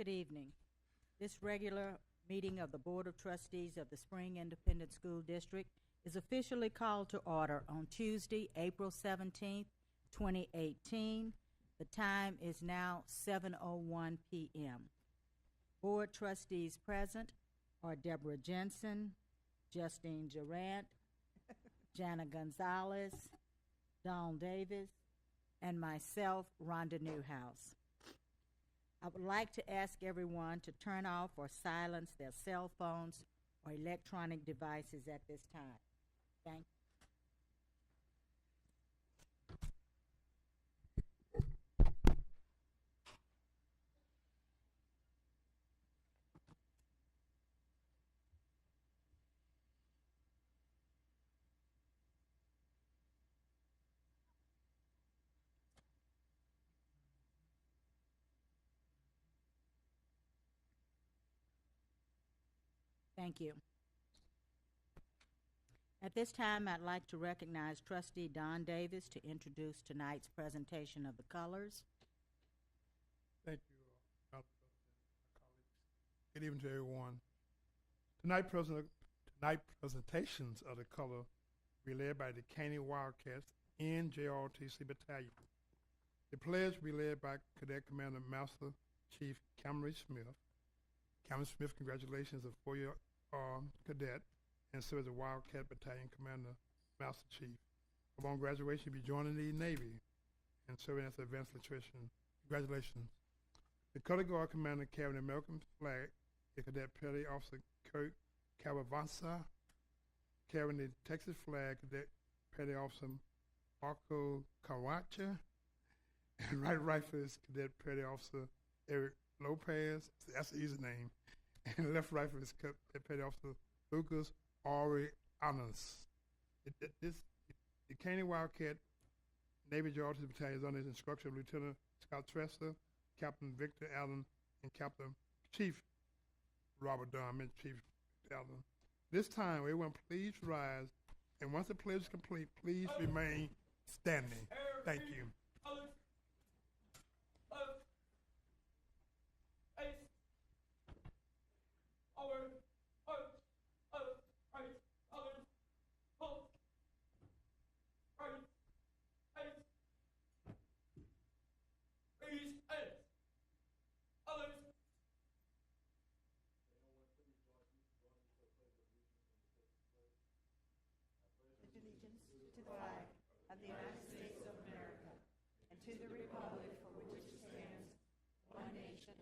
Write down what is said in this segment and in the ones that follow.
Good evening. This regular meeting of the Board of Trustees of the Spring Independent School District is officially called to order on Tuesday, April 17th, 2018. The time is now 7:01 p.m. Board trustees present are Deborah Jensen, Justine Durant, Jana Gonzalez, Dawn Davis, and myself, Rhonda Newhouse. I would like to ask everyone to turn off or silence their cell phones or electronic devices at this time. Thank you. Thank you. At this time, I'd like to recognize Trustee Don Davis to introduce tonight's presentation of the colors. Thank you, Madam President, colleagues. Good evening to everyone. Tonight presentations of the color will be led by the Caney Wildcats and JROTC Battalion. The pledge will be led by Cadet Commander Master Chief Cameron Smith. Cameron Smith, congratulations, a four-year cadet, and serves as Wildcat Battalion Commander Master Chief. Upon graduation, he'll be joining the Navy and serving as advanced electrician. Congratulations. The Color Guard Commander carrying the American flag is Cadet Petty Officer Kirk Cavavansa. Carrying the Texas flag, Cadet Petty Officer Marco Cawacha. And right rifle is Cadet Petty Officer Eric Lopez. That's an easy name. And left rifle is Cadet Petty Officer Lucas Arianas. The Caney Wildcat Navy Georgia Battalion is under the instruction of Lieutenant Scott Trester, Captain Victor Allen, and Captain Chief Robert Dunn, Chief Allen. This time, everyone please rise, and once the pledge is complete, please remain standing. Thank you. Allegiance to the flag of the United States of America and to the republic for which it stands, one nation.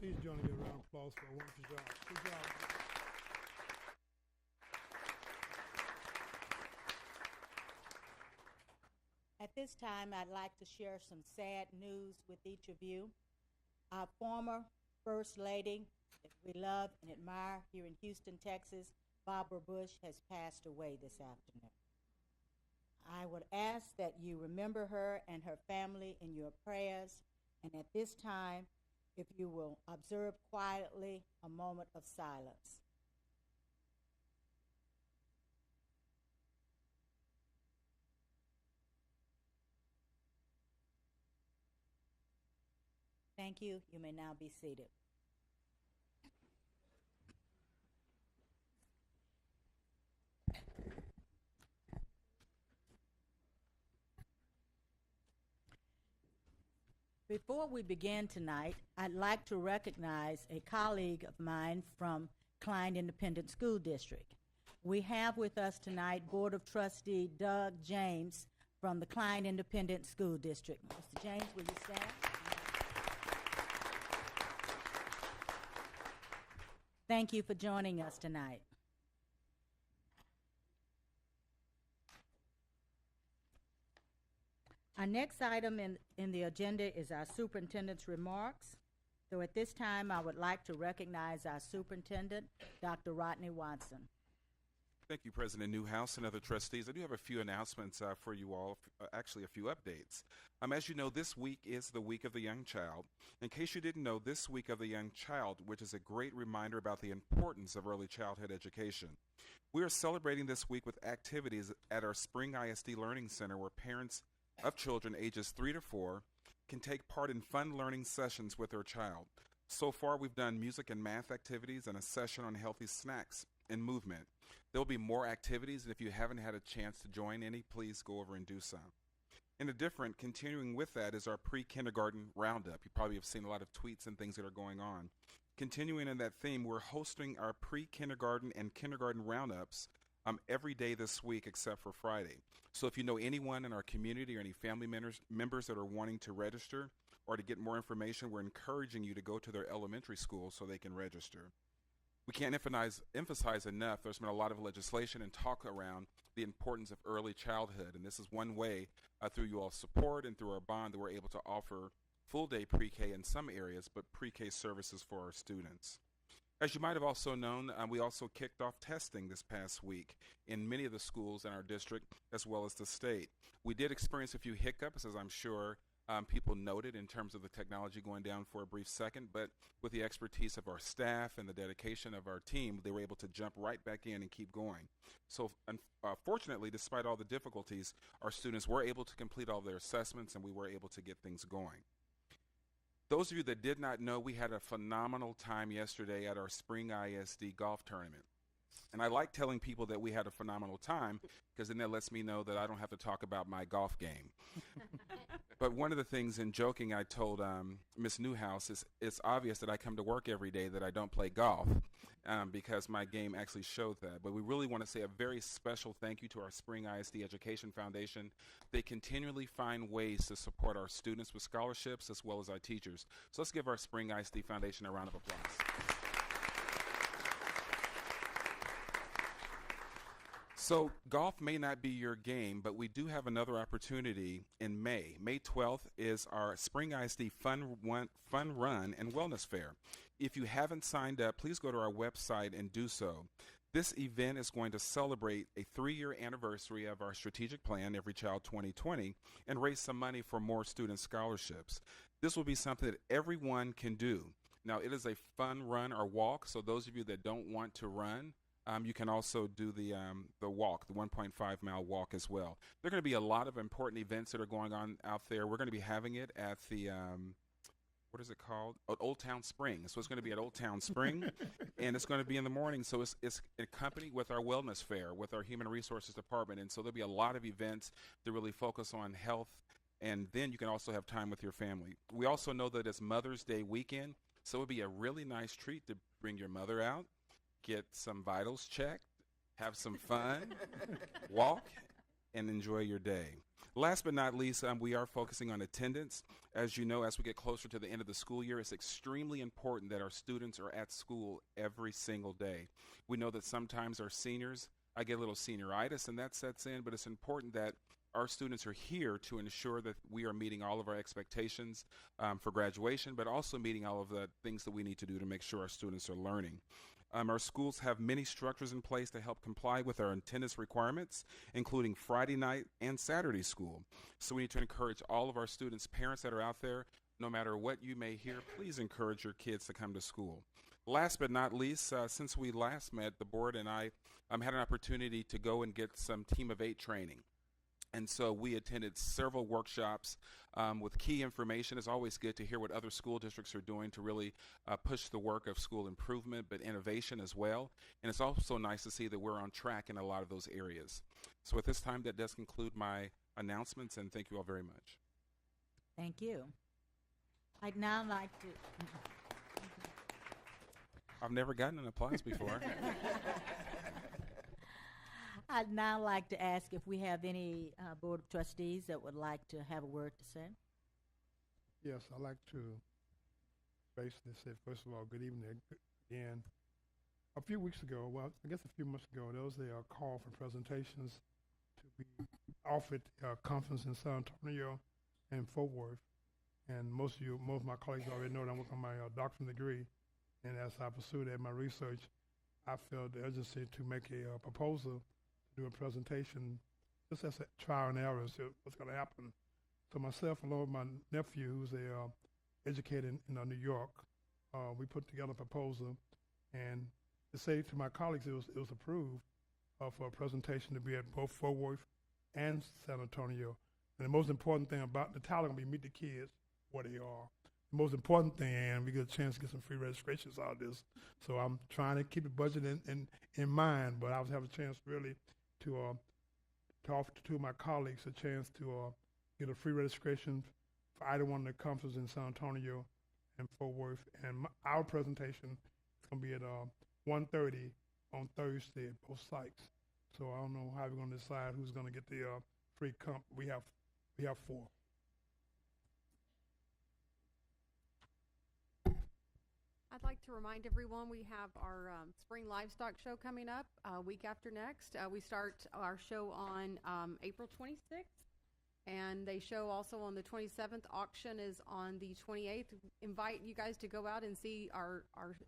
Please join me in a round of applause for a wonderful job. Good job. At this time, I'd like to share some sad news with each of you. Our former First Lady that we love and admire here in Houston, Texas, Barbara Bush, has passed away this afternoon. I would ask that you remember her and her family in your prayers, and at this time, if you will observe quietly a moment of silence. Thank you. You may now be seated. Before we begin tonight, I'd like to recognize a colleague of mine from Klein Independent School District. We have with us tonight Board of Trustee Doug James from the Klein Independent School District. Mr. James, will you stand? Thank you for joining us tonight. Our next item in the agenda is our superintendent's remarks. So at this time, I would like to recognize our superintendent, Dr. Rodney Watson. Thank you, President Newhouse and other trustees. I do have a few announcements for you all, actually a few updates. As you know, this week is the Week of the Young Child. In case you didn't know, this Week of the Young Child, which is a great reminder about the importance of early childhood education. We are celebrating this week with activities at our Spring ISD Learning Center where parents of children ages 3 to 4 can take part in fun learning sessions with their child. So far, we've done music and math activities and a session on healthy snacks and movement. There will be more activities, and if you haven't had a chance to join any, please go over and do so. Continuing with that is our pre-kindergarten roundup. You probably have seen a lot of tweets and things that are going on. Continuing in that theme, we're hosting our pre-kindergarten and kindergarten roundups every day this week except for Friday. So if you know anyone in our community or any family members that are wanting to register or to get more information, we're encouraging you to go to their elementary school so they can register. We can't emphasize enough, there's been a lot of legislation and talk around the importance of early childhood, and this is one way through you all's support and through our bond that we're able to offer full-day pre-K in some areas, but pre-K services for our students. As you might have also known, we also kicked off testing this past week in many of the schools in our district as well as the state. We did experience a few hiccups, as I'm sure people noted, in terms of the technology going down for a brief second, but with the expertise of our staff and the dedication of our team, they were able to jump right back in and keep going. So fortunately, despite all the difficulties, our students were able to complete all their assessments and we were able to get things going. Those of you that did not know, we had a phenomenal time yesterday at our Spring ISD golf tournament. And I like telling people that we had a phenomenal time because then that lets me know that I don't have to talk about my golf game. But one of the things in joking I told Ms. Newhouse is it's obvious that I come to work every day that I don't play golf because my game actually showed that. But we really want to say a very special thank you to our Spring ISD Education Foundation. They continually find ways to support our students with scholarships as well as our teachers. So let's give our Spring ISD Foundation a round of applause. So golf may not be your game, but we do have another opportunity in May. May 12th is our Spring ISD Fun Run and Wellness Fair. If you haven't signed up, please go to our website and do so. This event is going to celebrate a 3-year anniversary of our strategic plan, Every Child 2020, and raise some money for more student scholarships. This will be something that everyone can do. Now, it is a fun run or walk, so those of you that don't want to run, you can also do the walk, the 1.5-mile walk as well. There are going to be a lot of important events that are going on out there. We're going to be having it at the, what is it called? Old Town Spring. So it's going to be at Old Town Spring, and it's going to be in the morning. So it's accompanied with our wellness fair, with our Human Resources Department. And so there'll be a lot of events that really focus on health, and then you can also have time with your family. We also know that it's Mother's Day weekend, so it would be a really nice treat to bring your mother out, get some vitals checked, have some fun, walk, and enjoy your day. Last but not least, we are focusing on attendance. As you know, as we get closer to the end of the school year, it's extremely important that our students are at school every single day. We know that sometimes our seniors, I get a little senioritis and that sets in, but it's important that our students are here to ensure that we are meeting all of our expectations for graduation, but also meeting all of the things that we need to do to make sure our students are learning. Our schools have many structures in place to help comply with our attendance requirements, including Friday night and Saturday school. So we need to encourage all of our students, parents that are out there, no matter what you may hear, please encourage your kids to come to school. Last but not least, since we last met, the board and I had an opportunity to go and get some Team of 8 training. And so we attended several workshops with key information. It's always good to hear what other school districts are doing to really push the work of school improvement, but innovation as well. And it's also nice to see that we're on track in a lot of those areas. So at this time, that does conclude my announcements, and thank you all very much. Thank you. I'd now like to, I've never gotten an applause before. I'd now like to ask if we have any Board of Trustees that would like to have a word to say. Yes, I'd like to basically say, first of all, good evening again. A few weeks ago, well, I guess a few months ago, there was a call for presentations to be offered at a conference in San Antonio and Fort Worth. And most of my colleagues already know that I'm working on my doctorate degree. And as I pursued that, my research, I felt the urgency to make a proposal to do a presentation just as a trial and error as to what's going to happen. So myself, along with my nephew, who's a educator in New York, we put together a proposal, and to say to my colleagues, it was approved for a presentation to be at both Fort Worth and San Antonio. And the most important thing about the title will be Meet the Kids Where They Are. The most important thing, and we get a chance to get some free registrations out of this. So I'm trying to keep the budget in mind, but I was having a chance really to offer to two of my colleagues a chance to get a free registration for either one of the conferences in San Antonio and Fort Worth. And our presentation is going to be at 1:30 on Thursday at both sites. So I don't know how we're going to decide who's going to get the free comp. We have 4. I'd like to remind everyone we have our spring livestock show coming up week after next. We start our show on April 26th, and they show also on the 27th. Auction is on the 28th. Invite you guys to go out and see our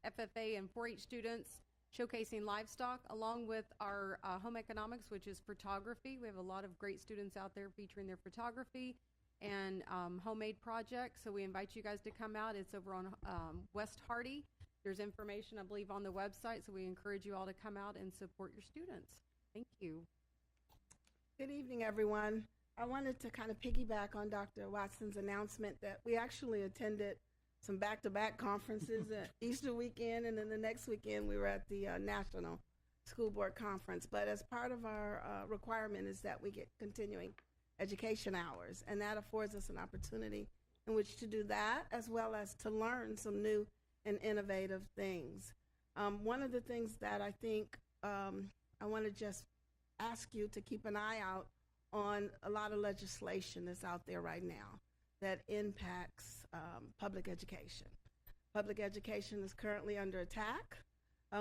FFA and 4-H students showcasing livestock, along with our home economics, which is photography. We have a lot of great students out there featuring their photography and homemade projects. So we invite you guys to come out. It's over on West Hardy. There's information, I believe, on the website. So we encourage you all to come out and support your students. Thank you. Good evening, everyone. I wanted to kind of piggyback on Dr. Watson's announcement that we actually attended some back-to-back conferences Easter weekend, and then the next weekend we were at the National School Board Conference. But as part of our requirement is that we get continuing education hours, and that affords us an opportunity in which to do that, as well as to learn some new and innovative things. One of the things that I think I want to just ask you to keep an eye out on, a lot of legislation that's out there right now that impacts public education. Public education is currently under attack.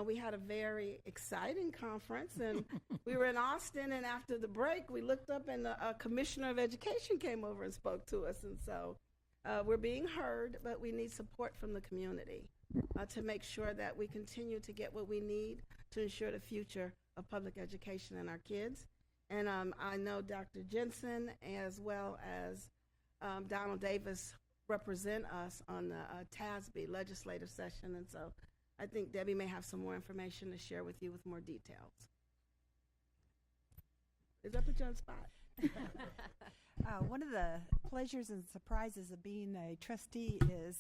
We had a very exciting conference, and we were in Austin, and after the break, we looked up, and a commissioner of education came over and spoke to us. And so we're being heard, but we need support from the community to make sure that we continue to get what we need to ensure the future of public education and our kids. And I know Dr. Jensen as well as Donald Davis represent us on the TASB legislative session, and so I think Debbie may have some more information to share with you with more details. Is that put you on the spot? One of the pleasures and surprises of being a trustee is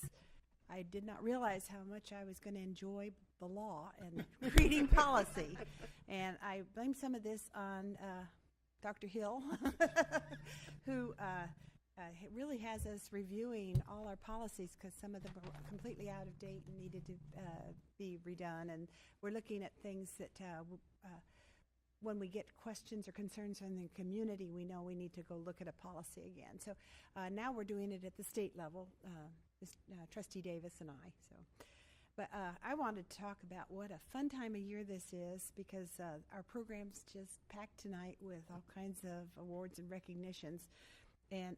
I did not realize how much I was going to enjoy the law and reading policy. And I blame some of this on Dr. Hill, who really has us reviewing all our policies because some of them are completely out of date and needed to be redone. And we're looking at things that when we get questions or concerns from the community, we know we need to go look at a policy again. So now we're doing it at the state level, Trustee Davis and I. But I wanted to talk about what a fun time of year this is, because our program's just packed tonight with all kinds of awards and recognitions. And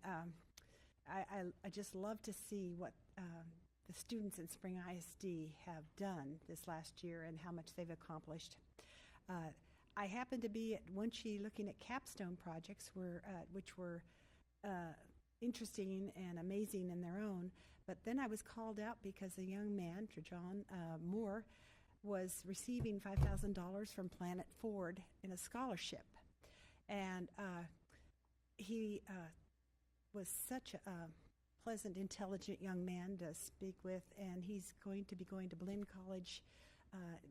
I just love to see what the students in Spring ISD have done this last year and how much they've accomplished. I happened to be at Wunschie looking at capstone projects which were interesting and amazing in their own. But then I was called out because a young man, Trajan Moore, was receiving $5,000 from Planet Ford in a scholarship. And he was such a pleasant, intelligent young man to speak with, and he's going to be going to Blinn College,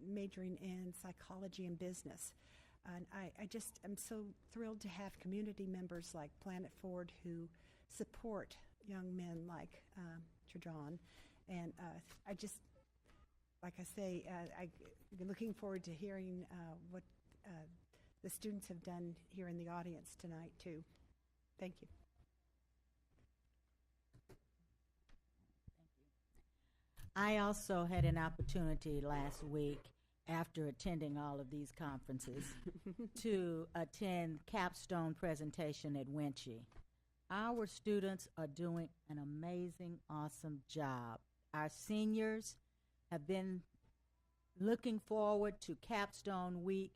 majoring in psychology and business. And I just am so thrilled to have community members like Planet Ford who support young men like Dr. John. And I just, like I say, I'm looking forward to hearing what the students have done here in the audience tonight, too. Thank you. I also had an opportunity last week, after attending all of these conferences, to attend capstone presentation at Winchie. Our students are doing an amazing, awesome job. Our seniors have been looking forward to Capstone Week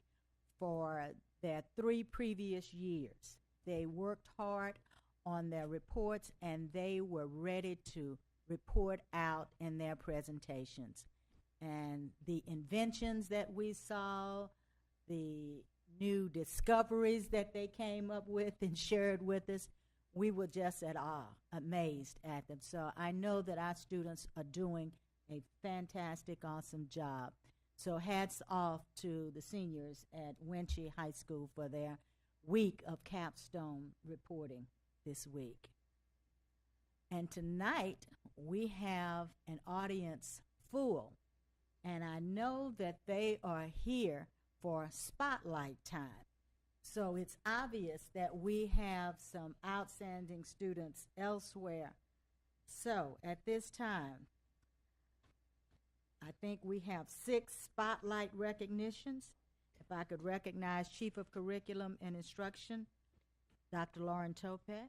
for their 3 previous years. They worked hard on their reports, and they were ready to report out in their presentations. And the inventions that we saw, the new discoveries that they came up with and shared with us, we were just at awe, amazed at them. So I know that our students are doing a fantastic, awesome job. So hats off to the seniors at Winchie High School for their week of capstone reporting this week. And tonight, we have an audience full, and I know that they are here for spotlight time. So it's obvious that we have some outstanding students elsewhere. So at this time, I think we have 6 spotlight recognitions. If I could recognize Chief of Curriculum and Instruction, Dr. Lauren Topet.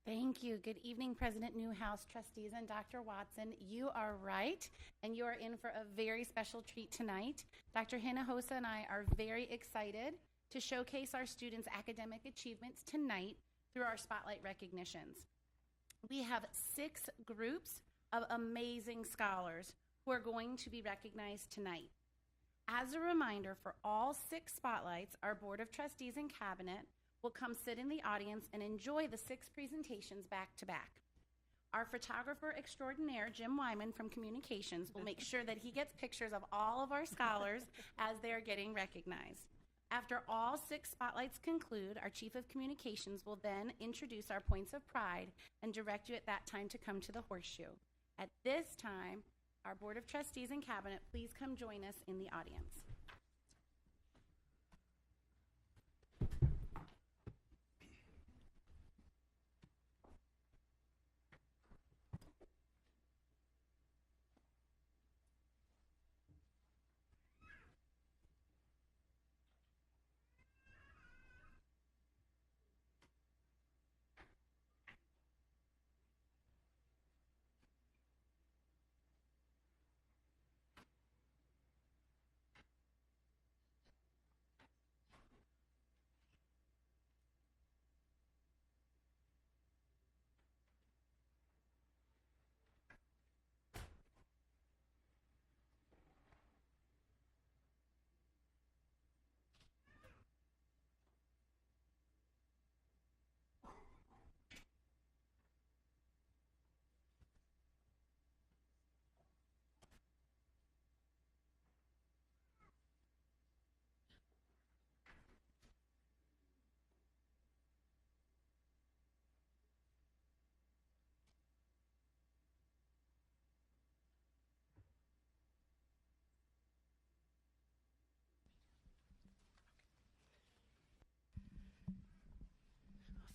Thank you. Good evening, President Newhouse, trustees, and Dr. Watson. You are right, and you are in for a very special treat tonight. Dr. Hinojosa and I are very excited to showcase our students' academic achievements tonight through our spotlight recognitions. We have 6 groups of amazing scholars who are going to be recognized tonight. As a reminder, for all 6 spotlights, our Board of Trustees and Cabinet will come sit in the audience and enjoy the 6 presentations back to back. Our photographer extraordinaire, Jim Wyman from Communications, will make sure that he gets pictures of all of our scholars as they're getting recognized. After all 6 spotlights conclude, our Chief of Communications will then introduce our points of pride and direct you at that time to come to the horseshoe. At this time, our Board of Trustees and Cabinet, please come join us in the audience.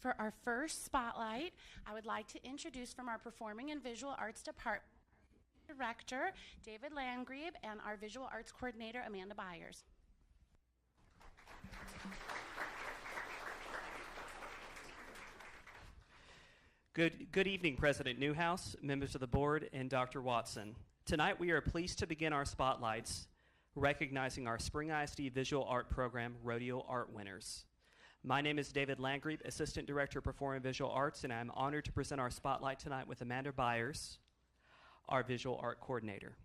For our first spotlight, I would like to introduce from our Performing and Visual Arts Department Director, David Landgrebe, and our Visual Arts Coordinator, Amanda Byers. Good evening, President Newhouse, members of the board, and Dr. Watson. Tonight we are pleased to begin our spotlights recognizing our Spring ISD Visual Art Program Rodeo Art winners. My name is David Landgrebe, Assistant Director of Performing Visual Arts, and I'm honored to present our spotlight tonight with Amanda Byers, our Visual Art Coordinator.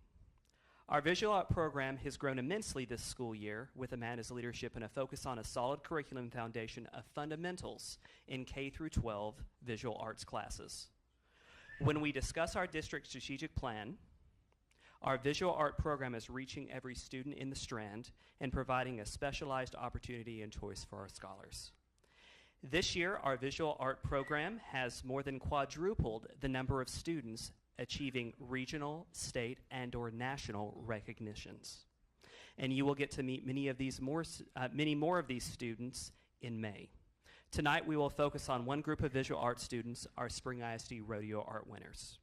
Our Visual Art program has grown immensely this school year with Amanda's leadership and a focus on a solid curriculum foundation of fundamentals in K through 12 visual arts classes. When we discuss our district strategic plan, our visual art program is reaching every student in the Strand and providing a specialized opportunity and choice for our scholars. This year, our visual art program has more than quadrupled the number of students achieving regional, state, and/or national recognitions. And you will get to meet many more of these students in May. Tonight, we will focus on one group of visual arts students, our Spring ISD Rodeo Art winners.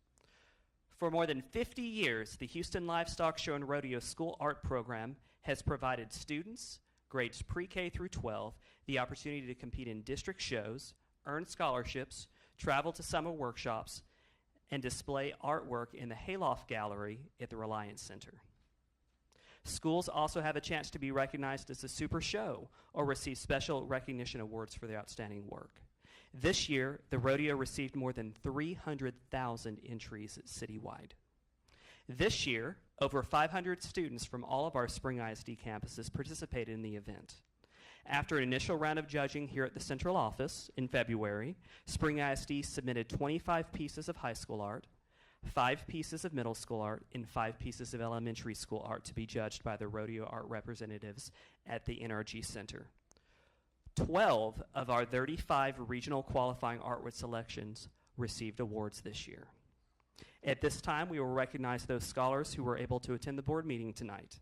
For more than 50 years, the Houston Livestock Show and Rodeo School Art Program has provided students, grades pre-K through 12, the opportunity to compete in district shows, earn scholarships, travel to summer workshops, and display artwork in the Hayloft Gallery at the Reliance Center. Schools also have a chance to be recognized as a super show or receive special recognition awards for their outstanding work. This year, the rodeo received more than 300,000 entries citywide. This year, over 500 students from all of our Spring ISD campuses participated in the event. After an initial round of judging here at the central office in February, Spring ISD submitted 25 pieces of high school art, 5 pieces of middle school art, and 5 pieces of elementary school art to be judged by the rodeo art representatives at the NRG Center. 12 of our 35 regional qualifying artwork selections received awards this year. At this time, we will recognize those scholars who were able to attend the board meeting tonight.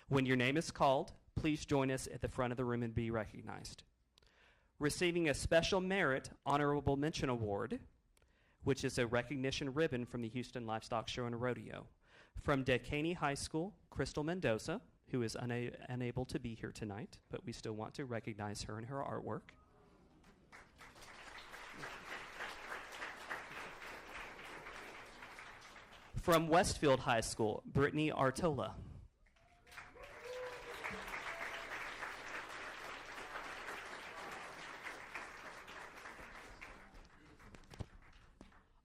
When your name is called, please join us at the front of the room and be recognized. Receiving a Special Merit Honorable Mention Award, which is a recognition ribbon from the Houston Livestock Show and Rodeo. From Dekaney High School, Crystal Mendoza, who is unable to be here tonight, but we still want to recognize her and her artwork. From Westfield High School, Brittany Artola.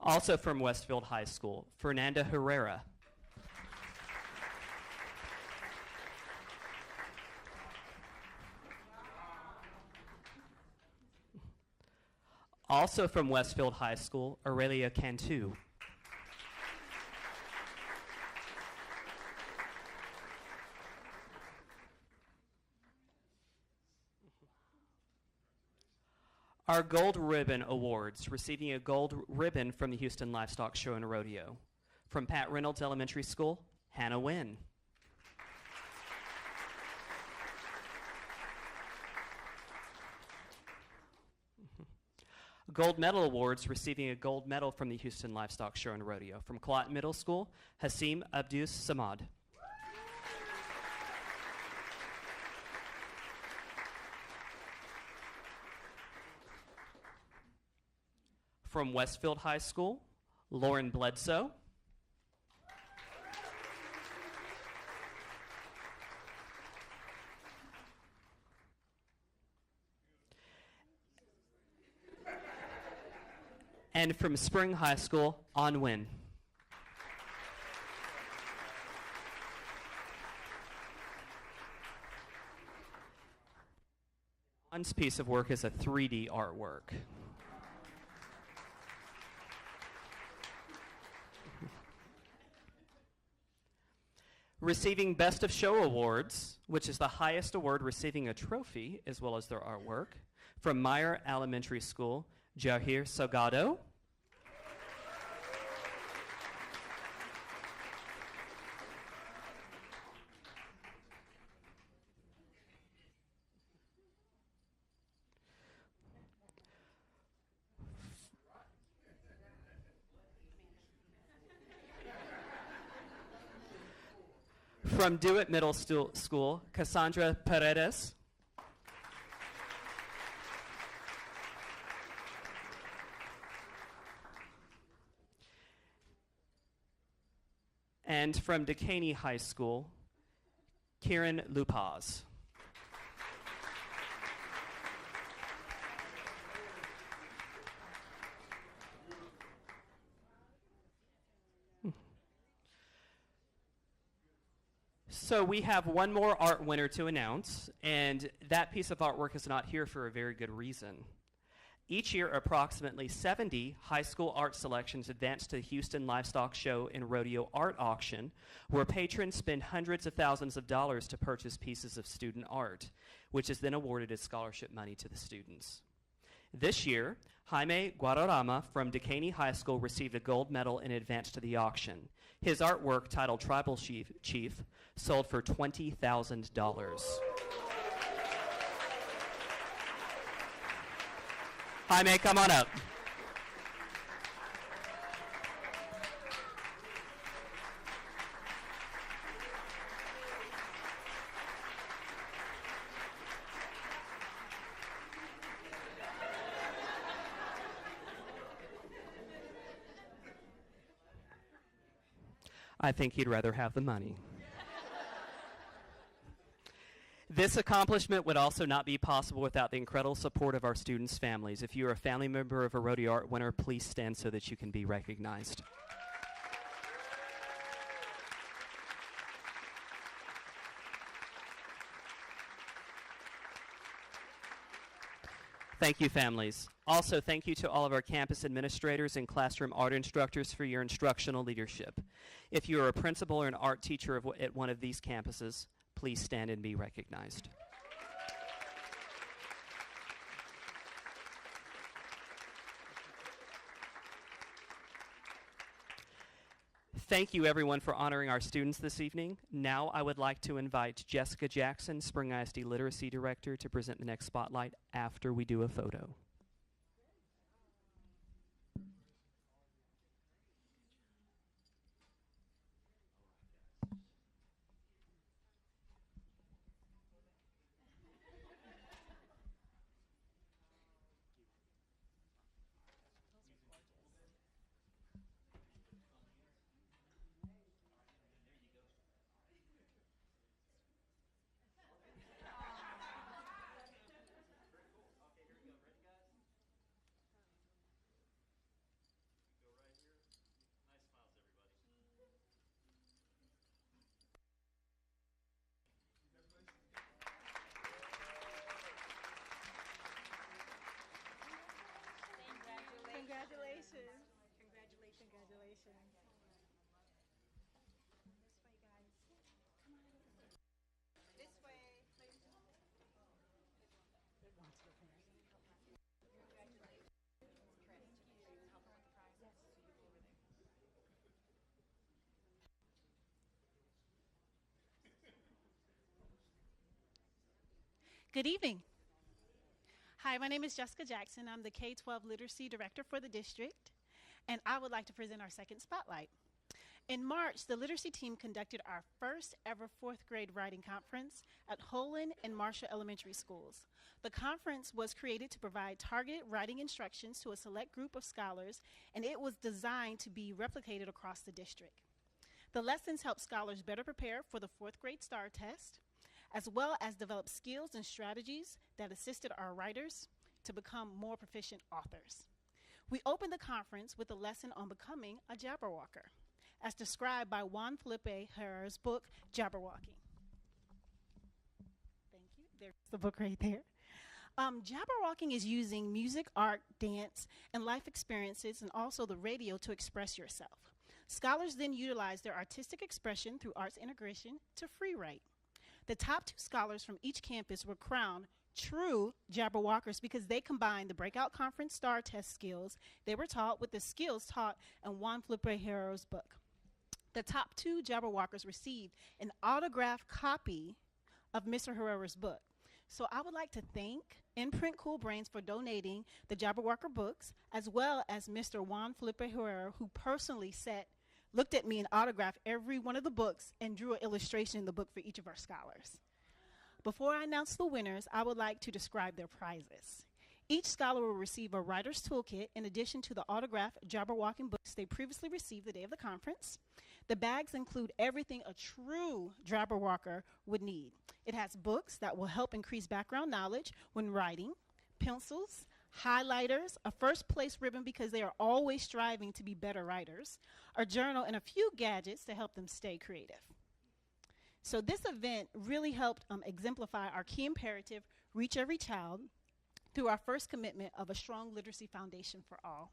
Also from Westfield High School, Fernanda Herrera. Also from Westfield High School, Aurelia Cantu. Our Gold Ribbon Awards, receiving a gold ribbon from the Houston Livestock Show and Rodeo. From Pat Reynolds Elementary School, Hannah Wynn. Gold Medal Awards, receiving a gold medal from the Houston Livestock Show and Rodeo. From Colott Middle School, Hasim Abdus Samad. From Westfield High School, Lauren Bledsoe. And from Spring High School, An Win. An's piece of work is a 3D artwork. Receiving Best of Show Awards, which is the highest award receiving a trophy as well as their artwork, from Meyer Elementary School, Jahir Salgado. From Dewitt Middle School, Cassandra Paredes. And from Dekaney High School, Kieran Lupaz. So we have one more art winner to announce, and that piece of artwork is not here for a very good reason. Each year, approximately 70 high school art selections advance to the Houston Livestock Show and Rodeo Art Auction, where patrons spend hundreds of thousands of dollars to purchase pieces of student art, which is then awarded as scholarship money to the students. This year, Jaime Guadarrama from Decaney High School received a gold medal in advance to the auction. His artwork, titled Tribal Chief, sold for $20,000. Jaime, come on up. I think he'd rather have the money. This accomplishment would also not be possible without the incredible support of our students' families. If you are a family member of a Rodeo Art winner, please stand so that you can be recognized. Thank you, families. Also, thank you to all of our campus administrators and classroom art instructors for your instructional leadership. If you are a principal or an art teacher at one of these campuses, please stand and be recognized. Thank you, everyone, for honoring our students this evening. Now I would like to invite Jessica Jackson, Spring ISD Literacy Director, to present the next spotlight after we do a photo. Congratulations. Congratulations. This way, please. Good evening. Hi, my name is Jessica Jackson. I'm the K-12 Literacy Director for the district, and I would like to present our second spotlight. In March, the literacy team conducted our first ever fourth grade writing conference at Holland and Marshall Elementary Schools. The conference was created to provide targeted writing instructions to a select group of scholars, and it was designed to be replicated across the district. The lessons helped scholars better prepare for the fourth grade STAR test, as well as develop skills and strategies that assisted our writers to become more proficient authors. We opened the conference with a lesson on becoming a Jabberwocker, as described by Juan Felipe Herrera's book, Jabberwocky. Thank you. There's the book right there. Jabberwocking is using music, art, dance, and life experiences, and also the radio to express yourself. Scholars then utilize their artistic expression through arts integration to free write. The top 2 scholars from each campus were crowned true Jabberwockers because they combined the breakout conference STAR test skills they were taught with the skills taught in Juan Felipe Herrera's book. The top 2 Jabberwockers received an autographed copy of Mr. Herrera's book. So I would like to thank Imprint Cool Brains for donating the Jabberwocker books, as well as Mr. Juan Felipe Herrera, who personally looked at me and autographed every one of the books and drew an illustration in the book for each of our scholars. Before I announce the winners, I would like to describe their prizes. Each scholar will receive a writer's toolkit in addition to the autographed Jabberwocking books they previously received the day of the conference. The bags include everything a true Jabberwocker would need. It has books that will help increase background knowledge when writing, pencils, highlighters, a first place ribbon because they are always striving to be better writers, a journal, and a few gadgets to help them stay creative. So this event really helped exemplify our key imperative, reach every child, through our first commitment of a strong literacy foundation for all.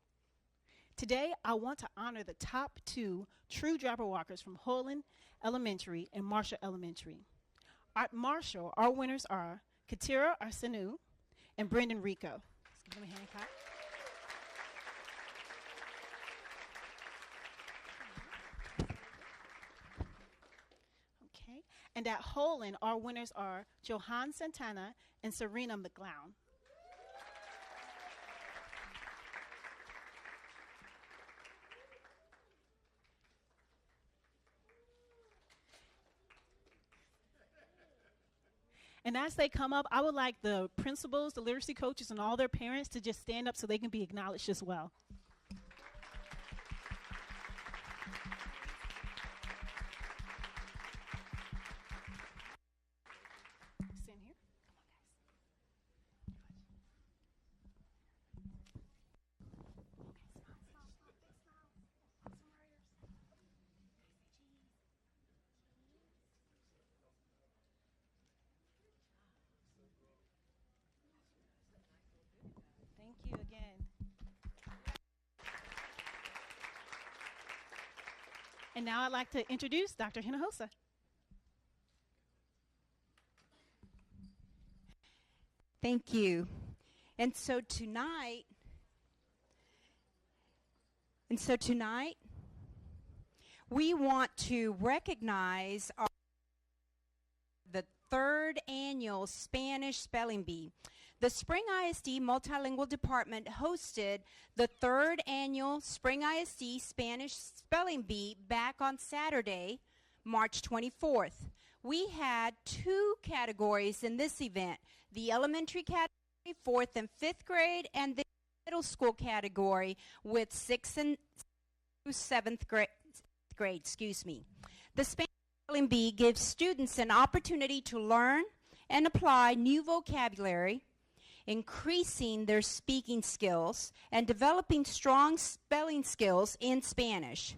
Today, I want to honor the top 2 true Jabberwockers from Holland Elementary and Marshall Elementary. At Marshall, our winners are Katira Arsenu and Brendan Rico. Councilwoman Hancock. Okay. And at Holland, our winners are Johan Santana and Serena McGlown. And as they come up, I would like the principals, the literacy coaches, and all their parents to just stand up so they can be acknowledged as well. Stand here. Thank you again. And now I'd like to introduce Dr. Hinojosa. Thank you. And so tonight, we want to recognize the third annual Spanish Spelling Bee. The Spring ISD Multilingual Department hosted the third annual Spring ISD Spanish Spelling Bee back on Saturday, March 24th. We had 2 categories in this event, the elementary category, 4th and 5th grade, and the middle school category with 6th and 7th grade. The Spanish Spelling Bee gives students an opportunity to learn and apply new vocabulary, increasing their speaking skills, and developing strong spelling skills in Spanish.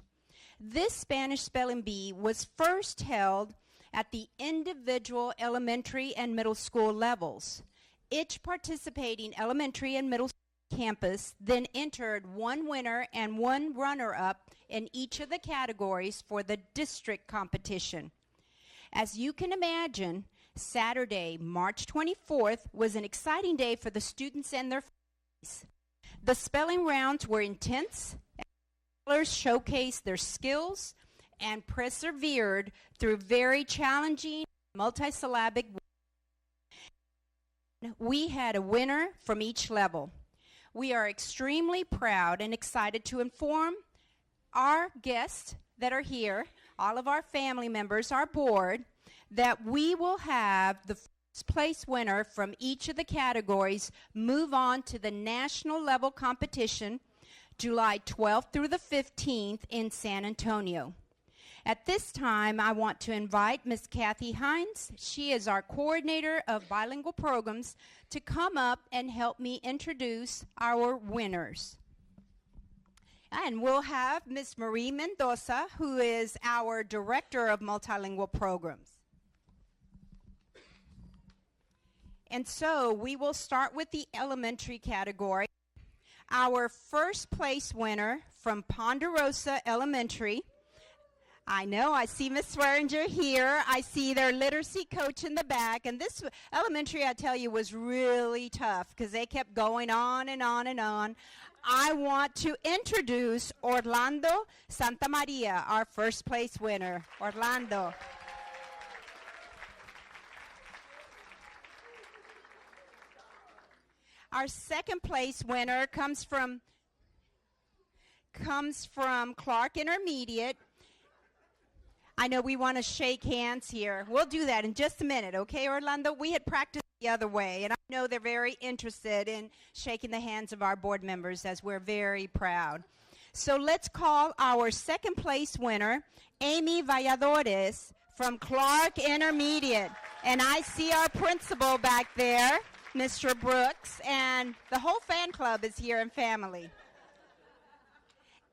This Spanish Spelling Bee was first held at the individual elementary and middle school levels. Each participating elementary and middle school campus then entered 1 winner and 1 runner-up in each of the categories for the district competition. As you can imagine, Saturday, March 24th, was an exciting day for the students and their families. The spelling rounds were intense, and scholars showcased their skills and persevered through very challenging multisyllabic words. We had a winner from each level. We are extremely proud and excited to inform our guests that are here, all of our family members, our board, that we will have the first place winner from each of the categories move on to the national level competition July 12th through the 15th in San Antonio. At this time, I want to invite Ms. Kathy Hines. She is our coordinator of bilingual programs to come up and help me introduce our winners. And we'll have Ms. Marie Mendoza, who is our director of multilingual programs. And so we will start with the elementary category. Our first place winner from Ponderosa Elementary. I know, I see Ms. Swearinger here. I see their literacy coach in the back. And this elementary, I tell you, was really tough because they kept going on and on and on. I want to introduce Orlando Santamaria, our first place winner. Orlando. Our second place winner comes from Clark Intermediate. I know we want to shake hands here. We'll do that in just a minute, okay, Orlando? We had practiced the other way, and I know they're very interested in shaking the hands of our board members, as we're very proud. So let's call our second place winner, Amy Valladores from Clark Intermediate. And I see our principal back there, Mr. Brooks, and the whole fan club is here and family.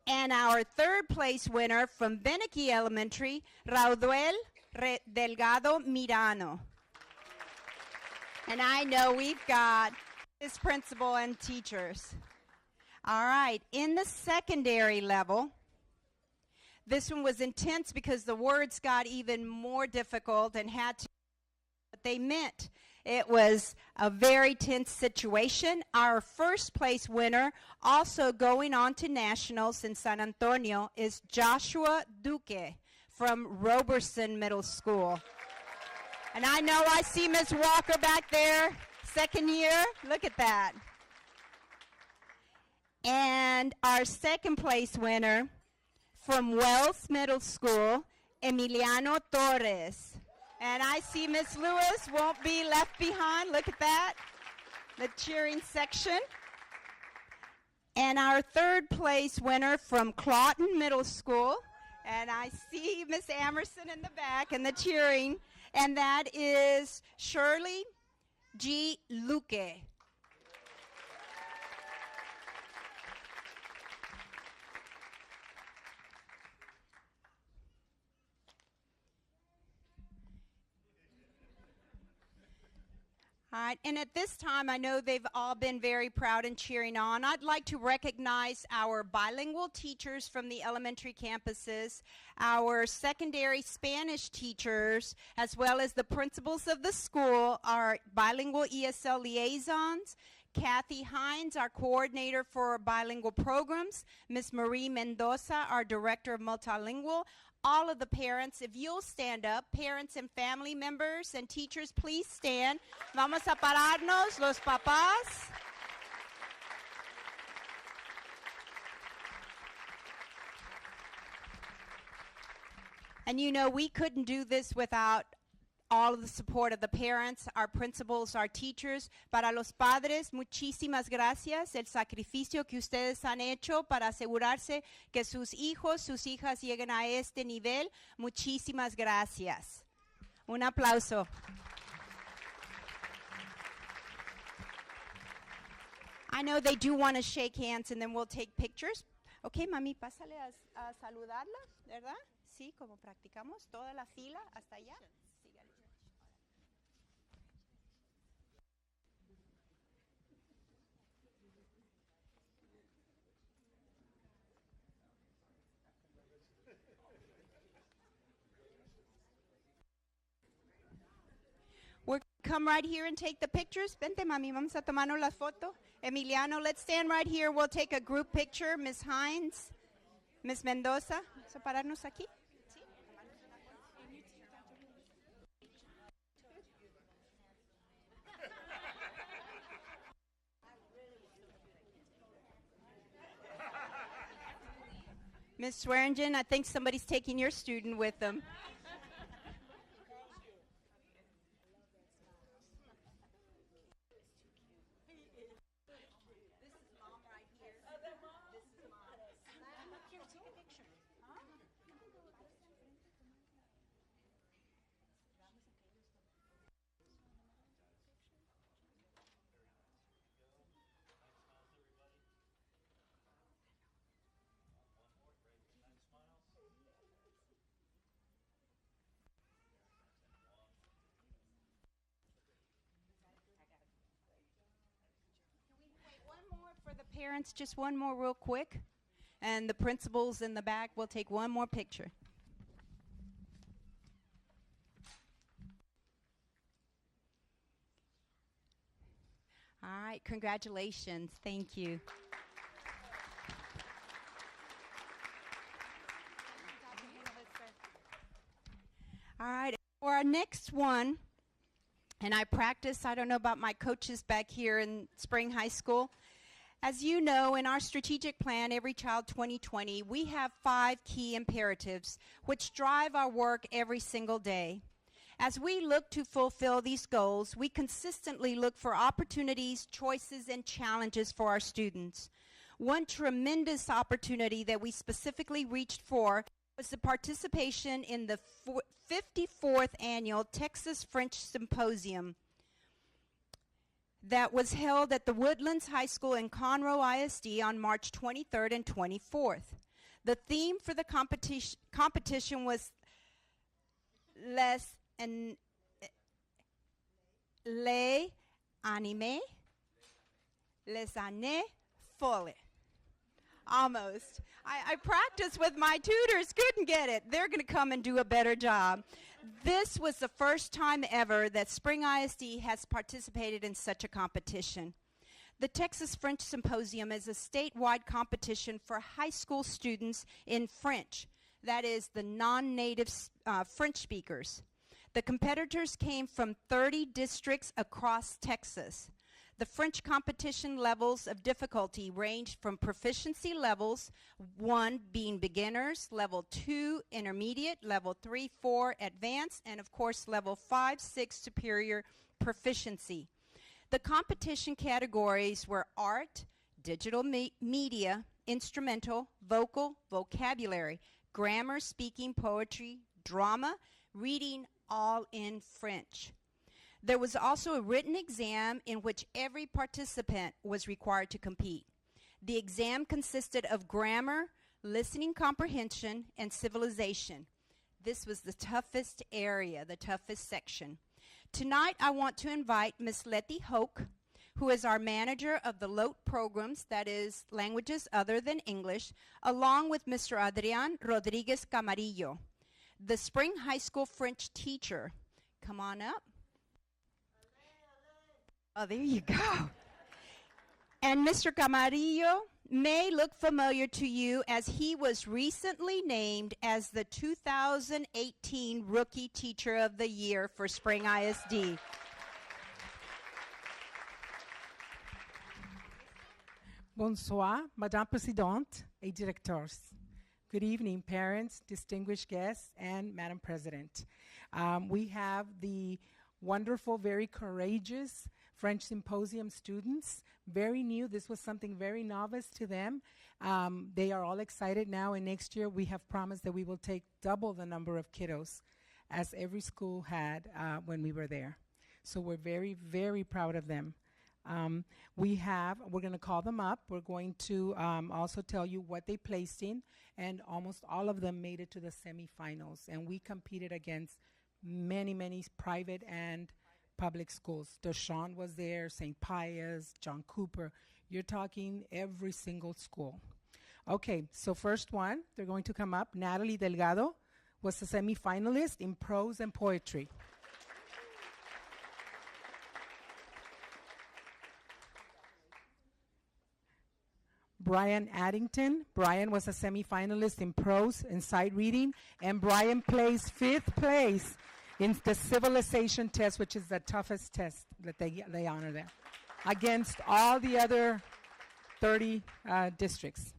And our third place winner from Beneke Elementary, Rauduel Delgado Mirano. And I know we've got his principal and teachers. All right, in the secondary level, this one was intense because the words got even more difficult and had to what they meant. It was a very tense situation. Our first place winner, also going on to nationals in San Antonio, is Joshua Duque from Roberson Middle School. And I know I see Ms. Walker back there, second year. Look at that. And our second place winner from Wells Middle School, Emiliano Torres. And I see Miss Lewis won't be left behind. Look at that, the cheering section. And our third place winner from Clawton Middle School, and I see Miss Amerson in the back and the cheering, and that is Shirley G. Luque. All right, and at this time, I know they've all been very proud and cheering on. I'd like to recognize our bilingual teachers from the elementary campuses, our secondary Spanish teachers, as well as the principals of the school, our bilingual ESL liaisons, Kathy Hines, our coordinator for bilingual programs, Ms. Marie Mendoza, our director of multilingual, all of the parents. If you'll stand up, parents and family members and teachers, please stand. Vamos a pararnos, los papás. And you know, we couldn't do this without all of the support of the parents, our principals, our teachers. Para los padres, muchísimas gracias. El sacrificio que ustedes han hecho para asegurarse que sus hijos, sus hijas lleguen a este nivel. Muchísimas gracias. Un aplauso. I know they do want to shake hands and then we'll take pictures. Okay, mami, pásale a saludarla, ¿verdad? Sí, como practicamos toda la fila hasta allá. We'll come right here and take the pictures. Vente, mami, vamos a tomarnos la foto. Emiliano, let's stand right here. We'll take a group picture. Ms. Hines, Ms. Mendoza, vamos a pararnos aquí. Ms. Swearingen, I think somebody's taking your student with them. Parents, just one more real quick. And the principals in the back will take one more picture. All right, congratulations. Thank you. All right, for our next one, and I practice, I don't know about my coaches back here in Spring High School. As you know, in our strategic plan, Every Child 2020, we have 5 key imperatives which drive our work every single day. As we look to fulfill these goals, we consistently look for opportunities, choices, and challenges for our students. One tremendous opportunity that we specifically reached for was the participation in the 54th annual Texas French Symposium that was held at the Woodlands High School in Conroe ISD on March 23rd and 24th. The theme for the competition was les années folles. Almost. I practiced with my tutors, couldn't get it. They're going to come and do a better job. This was the first time ever that Spring ISD has participated in such a competition. The Texas French Symposium is a statewide competition for high school students in French, that is, the non-native French speakers. The competitors came from 30 districts across Texas. The French competition levels of difficulty ranged from proficiency levels, 1 being beginners, level 2 intermediate, level 3, 4 advanced, and of course level 5, 6 superior proficiency. The competition categories were art, digital media, instrumental, vocal, vocabulary, grammar, speaking, poetry, drama, reading, all in French. There was also a written exam in which every participant was required to compete. The exam consisted of grammar, listening comprehension, and civilization. This was the toughest area, the toughest section. Tonight, I want to invite Ms. Letty Hoke, who is our manager of the LOTE programs, that is, languages other than English, along with Mr. Adrian Rodriguez Camarillo, the Spring High School French teacher. Come on up. Oh, there you go. And Mr. Camarillo may look familiar to you as he was recently named as the 2018 Rookie Teacher of the Year for Spring ISD. Bonsoir, Madame Présidente et directeurs. Good evening, parents, distinguished guests, and Madam President. We have the wonderful, very courageous French Symposium students, very new. This was something very novice to them. They are all excited now, and next year we have promised that we will take double the number of kiddos as every school had when we were there. So we're very, very proud of them. We're going to call them up. We're going to also tell you what they placed in, and almost all of them made it to the semifinals. And we competed against many, many private and public schools. Deshaun was there, St. Pius, John Cooper. You're talking every single school. Okay, so first one, they're going to come up. Natalie Delgado was a semifinalist in prose and poetry. Brian Addington. Brian was a semifinalist in prose and sight reading, and Brian placed 5th place in the civilization test, which is the toughest test that they honor there, against all the other 30 districts.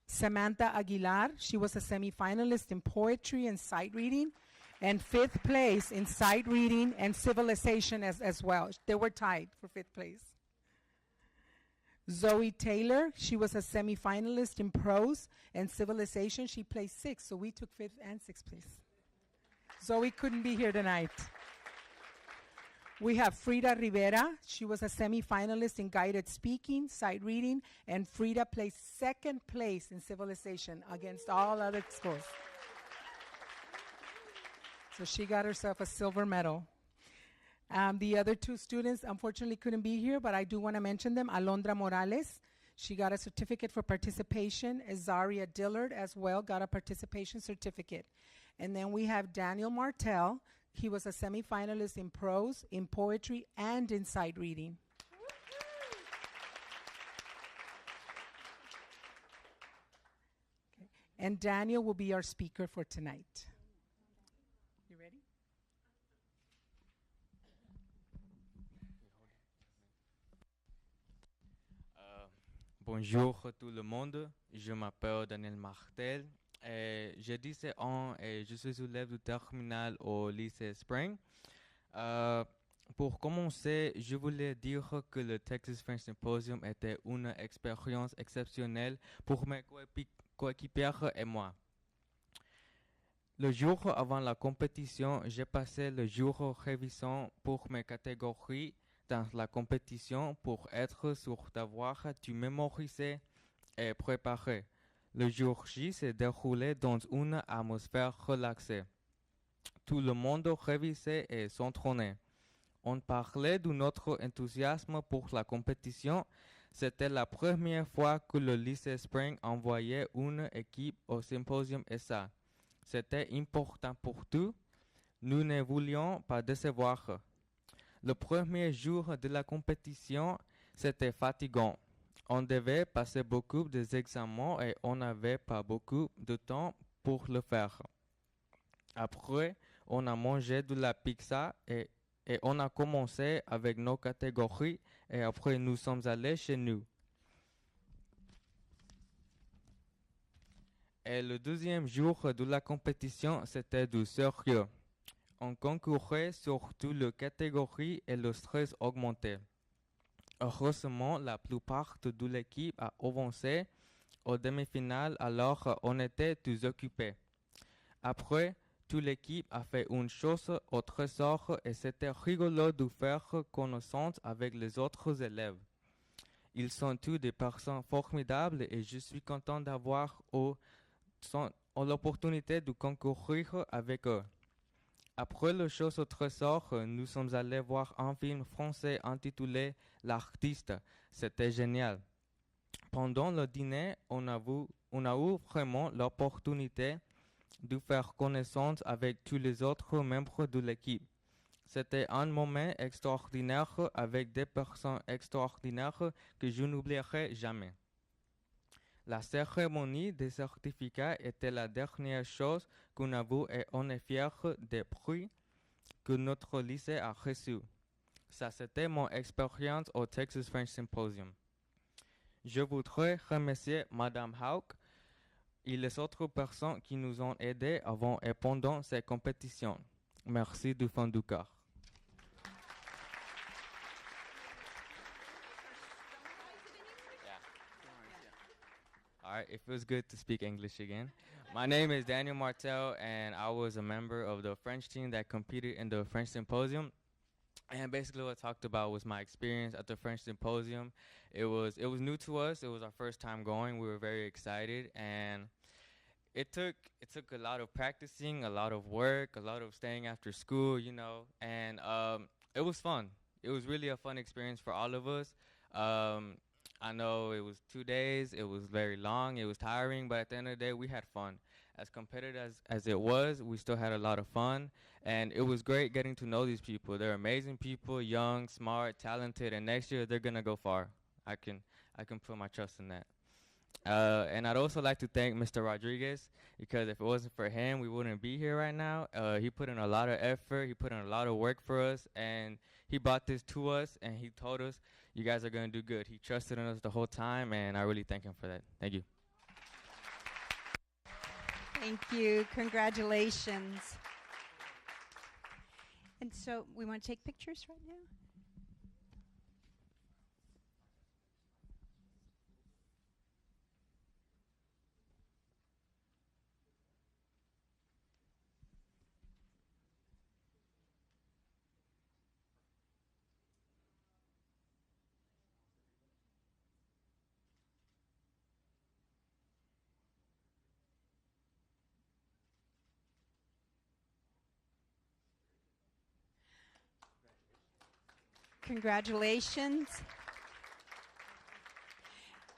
Samantha Aguilar, she was a semifinalist in poetry and sight reading, and 5th place in sight reading and civilization as well. They were tied for 5th place. Zoe Taylor, she was a semifinalist in prose and civilization. She placed 6th, so we took 5th and 6th place. Zoe couldn't be here tonight. We have Frida Rivera. She was a semifinalist in guided speaking, sight reading, and Frida placed 2nd place in civilization against all other schools. So she got herself a silver medal. The other 2 students unfortunately couldn't be here, but I do want to mention them. Alondra Morales, she got a certificate for participation. Azaria Dillard as well got a participation certificate. And then we have Daniel Martell. He was a semifinalist in prose, in poetry, and in sight reading. Okay. And Daniel will be our speaker for tonight. You ready? Bonjour tout le monde, je m'appelle Daniel Martel. J'ai 17 ans et je suis élève du terminal au lycée Spring. Pour commencer, je voulais dire que le Texas French Symposium était une expérience exceptionnelle pour mes coéquipiers et moi. Le jour avant la compétition, j'ai passé le jour révisant pour mes catégories dans la compétition pour être sûr d'avoir tout mémorisé et préparé. Le jour J s'est déroulé dans une atmosphère relaxée. Tout le monde révisait et s'entraînait. On parlait de notre enthousiasme pour la compétition. C'était la première fois que le lycée Spring envoyait une équipe au symposium ESA. C'était important pour tout. Nous ne voulions pas décevoir. Le premier jour de la compétition, c'était fatigant. On devait passer beaucoup d'examens et on n'avait pas beaucoup de temps pour le faire. Après, on a mangé de la pizza et on a commencé avec nos catégories et après nous sommes allés chez nous. Et le deuxième jour de la compétition, c'était du sérieux. On concourait sur toutes les catégories et le stress augmentait. Heureusement, la plupart de l'équipe a avancé aux demi-finales, alors on était tous occupés. Après, toute l'équipe a fait une chose au trésor et c'était rigolo de faire connaissance avec les autres élèves. Ils sont tous des personnes formidables et je suis content d'avoir eu l'opportunité de concourir avec eux. Après le show au trésor, nous sommes allés voir un film français intitulé L'artiste. C'était génial. Pendant le dîner, on a eu vraiment l'opportunité de faire connaissance avec tous les autres membres de l'équipe. C'était un moment extraordinaire avec des personnes extraordinaires que je n'oublierai jamais. La cérémonie des certificats était la dernière chose qu'on a vue et on est fiers des prix que notre lycée a reçus. Ça, c'était mon expérience au Texas French Symposium. Je voudrais remercier Madame Hauck et les autres personnes qui nous ont aidés avant et pendant ces compétitions. Merci du fond du cœur. All right, it feels good to speak English again. My name is Daniel Martel, and I was a member of the French team that competed in the French Symposium. And basically what I talked about was my experience at the French Symposium. It was new to us. It was our first time going. We were very excited, and it took a lot of practicing, a lot of work, a lot of staying after school, and it was fun. It was really a fun experience for all of us. I know it was 2 days, it was very long, it was tiring, but at the end of the day, we had fun. As competitive as it was, we still had a lot of fun, and it was great getting to know these people. They're amazing people, young, smart, talented, and next year they're gonna go far. I can put my trust in that. And I'd also like to thank Mr. Rodriguez, because if it wasn't for him, we wouldn't be here right now. He put in a lot of effort, he put in a lot of work for us, and he brought this to us, and he told us, you guys are going to do good. He trusted in us the whole time, and I really thank him for that. Thank you. Thank you. Congratulations. And so we want to take pictures right now? Congratulations.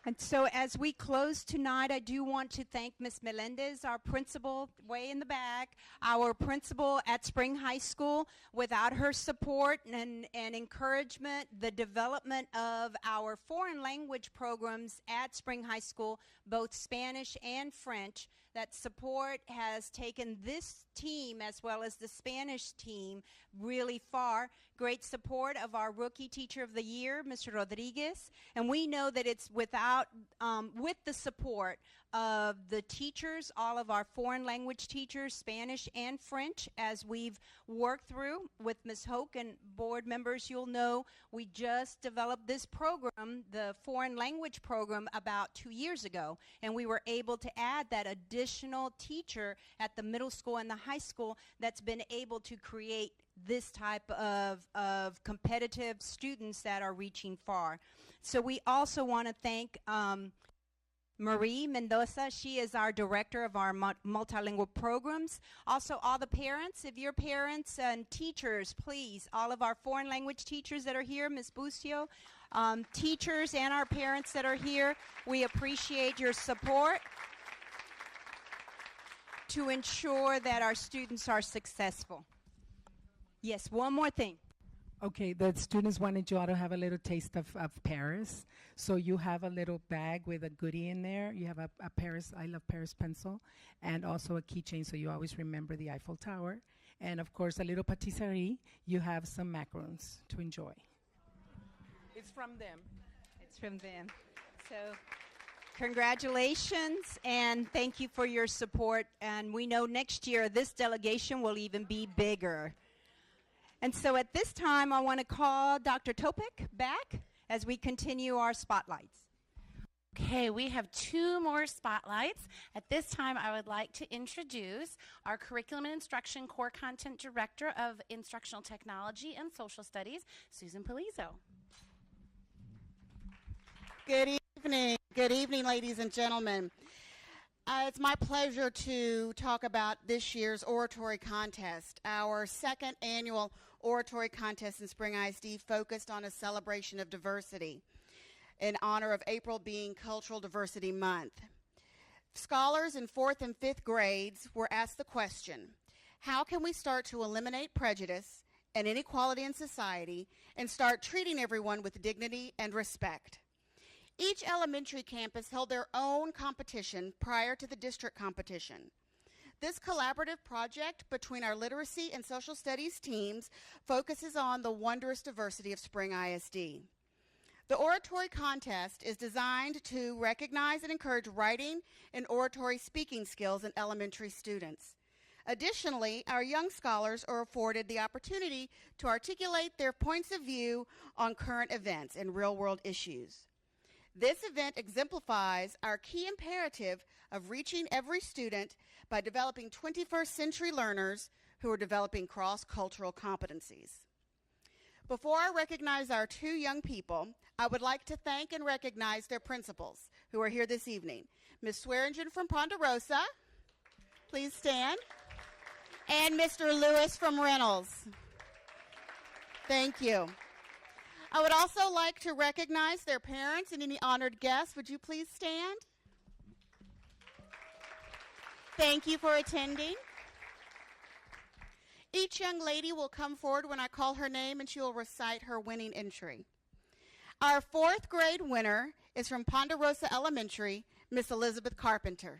And so as we close tonight, I do want to thank Ms. Melendez, our principal way in the back, our principal at Spring High School. Without her support and encouragement, the development of our foreign language programs at Spring High School, both Spanish and French, that support has taken this team as well as the Spanish team really far. Great support of our Rookie Teacher of the Year, Mr. Rodriguez. And we know that it's with the support of the teachers, all of our foreign language teachers, Spanish and French, as we've worked through with Ms. Hoke and board members. You'll know we just developed this program, the foreign language program, about 2 years ago, and we were able to add that additional teacher at the middle school and the high school that's been able to create this type of competitive students that are reaching far. So we also want to thank Marie Mendoza. She is our director of our multilingual programs. Also, all the parents, if you're parents and teachers, please, all of our foreign language teachers that are here, Ms. Busio, teachers and our parents that are here, we appreciate your support to ensure that our students are successful. Yes, one more thing. Okay, the students wanted you all to have a little taste of Paris. So you have a little bag with a goodie in there. You have a Paris, I Love Paris pencil, and also a keychain so you always remember the Eiffel Tower. And of course, a little patisserie. You have some macarons to enjoy. It's from them. It's from them. So, congratulations, and thank you for your support. And we know next year this delegation will even be bigger. And so at this time, I want to call Dr. Topek back as we continue our spotlights. Okay, we have 2 more spotlights. At this time, I would like to introduce our Curriculum and Instruction Core Content Director of Instructional Technology and Social Studies, Susan Polizzo. Good evening. Good evening, ladies and gentlemen. It's my pleasure to talk about this year's oratory contest. Our 2nd annual oratory contest in Spring ISD focused on a celebration of diversity in honor of April being Cultural Diversity Month. Scholars in 4th and 5th grades were asked the question, how can we start to eliminate prejudice and inequality in society and start treating everyone with dignity and respect? Each elementary campus held their own competition prior to the district competition. This collaborative project between our literacy and social studies teams focuses on the wondrous diversity of Spring ISD. The oratory contest is designed to recognize and encourage writing and oratory speaking skills in elementary students. Additionally, our young scholars are afforded the opportunity to articulate their points of view on current events and real-world issues. This event exemplifies our key imperative of reaching every student by developing 21st century learners who are developing cross-cultural competencies. Before I recognize our 2 young people, I would like to thank and recognize their principals who are here this evening. Ms. Swearingen from Ponderosa, please stand, and Mr. Lewis from Reynolds. Thank you. I would also like to recognize their parents and any honored guests. Would you please stand? Thank you for attending. Each young lady will come forward when I call her name and she will recite her winning entry. Our 4th grade winner is from Ponderosa Elementary, Miss Elizabeth Carpenter.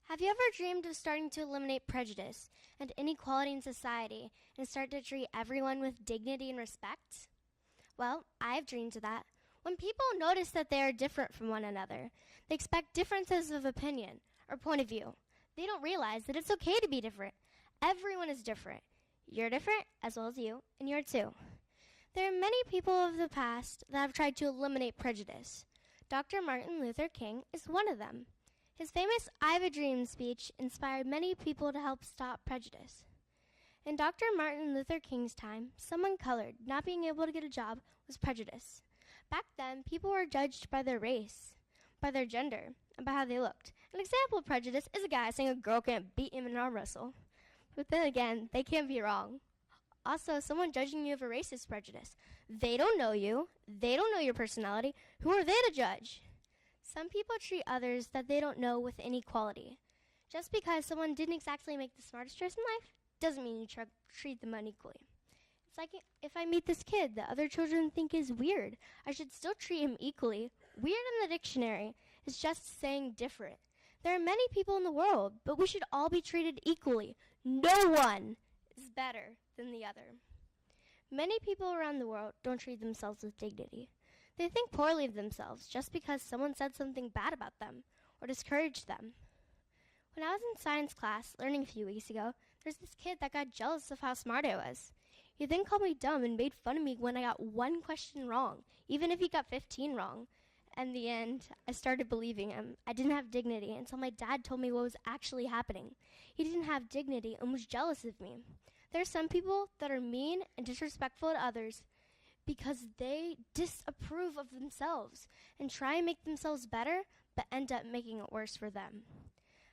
Have you ever dreamed of starting to eliminate prejudice and inequality in society and start to treat everyone with dignity and respect? Well, I've dreamed of that. When people notice that they are different from one another, they expect differences of opinion or point of view. They don't realize that it's okay to be different. Everyone is different. You're different as well as you, and you're too. There are many people of the past that have tried to eliminate prejudice. Dr. Martin Luther King is one of them. His famous I Have a Dream speech inspired many people to help stop prejudice. In Dr. Martin Luther King's time, someone colored not being able to get a job was prejudice. Back then, people were judged by their race, by their gender, and by how they looked. An example of prejudice is a guy saying a girl can't beat him in an arm wrestle. But then again, they can't be wrong. Also, someone judging you of a racist prejudice. They don't know you. They don't know your personality. Who are they to judge? Some people treat others that they don't know with inequality. Just because someone didn't exactly make the smartest choice in life doesn't mean you treat them unequally. It's like if I meet this kid that other children think is weird, I should still treat him equally. Weird in the dictionary is just saying different. There are many people in the world, but we should all be treated equally. No one is better than the other. Many people around the world don't treat themselves with dignity. They think poorly of themselves just because someone said something bad about them or discouraged them. When I was in science class learning a few weeks ago, there's this kid that got jealous of how smart I was. He then called me dumb and made fun of me when I got one question wrong, even if he got 15 wrong. In the end, I started believing him. I didn't have dignity until my dad told me what was actually happening. He didn't have dignity and was jealous of me. There's some people that are mean and disrespectful to others because they disapprove of themselves and try and make themselves better, but end up making it worse for them.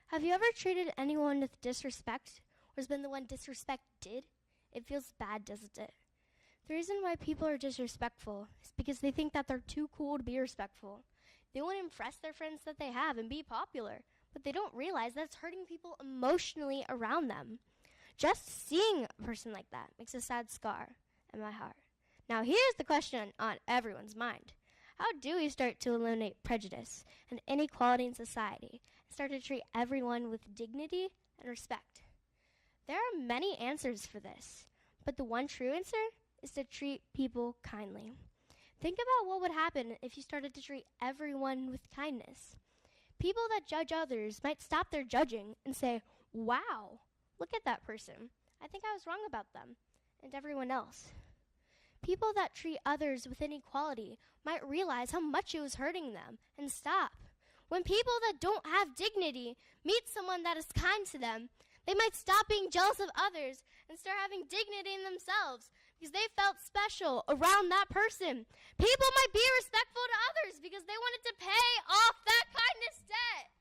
Have you ever treated anyone with disrespect or has been the one disrespected? It feels bad, doesn't it? The reason why people are disrespectful is because they think that they're too cool to be respectful. They want to impress their friends that they have and be popular, but they don't realize that's hurting people emotionally around them. Just seeing a person like that makes a sad scar in my heart. Now here's the question on everyone's mind. How do we start to eliminate prejudice and inequality in society and start to treat everyone with dignity and respect? There are many answers for this, but the one true answer is to treat people kindly. Think about what would happen if you started to treat everyone with kindness. People that judge others might stop their judging and say, "Wow, look at that person. I think I was wrong about them," and everyone else. People that treat others with inequality might realize how much it was hurting them and stop. When people that don't have dignity meet someone that is kind to them, they might stop being jealous of others and start having dignity in themselves because they felt special around that person. People might be respectful to others because they wanted to pay off that kindness debt.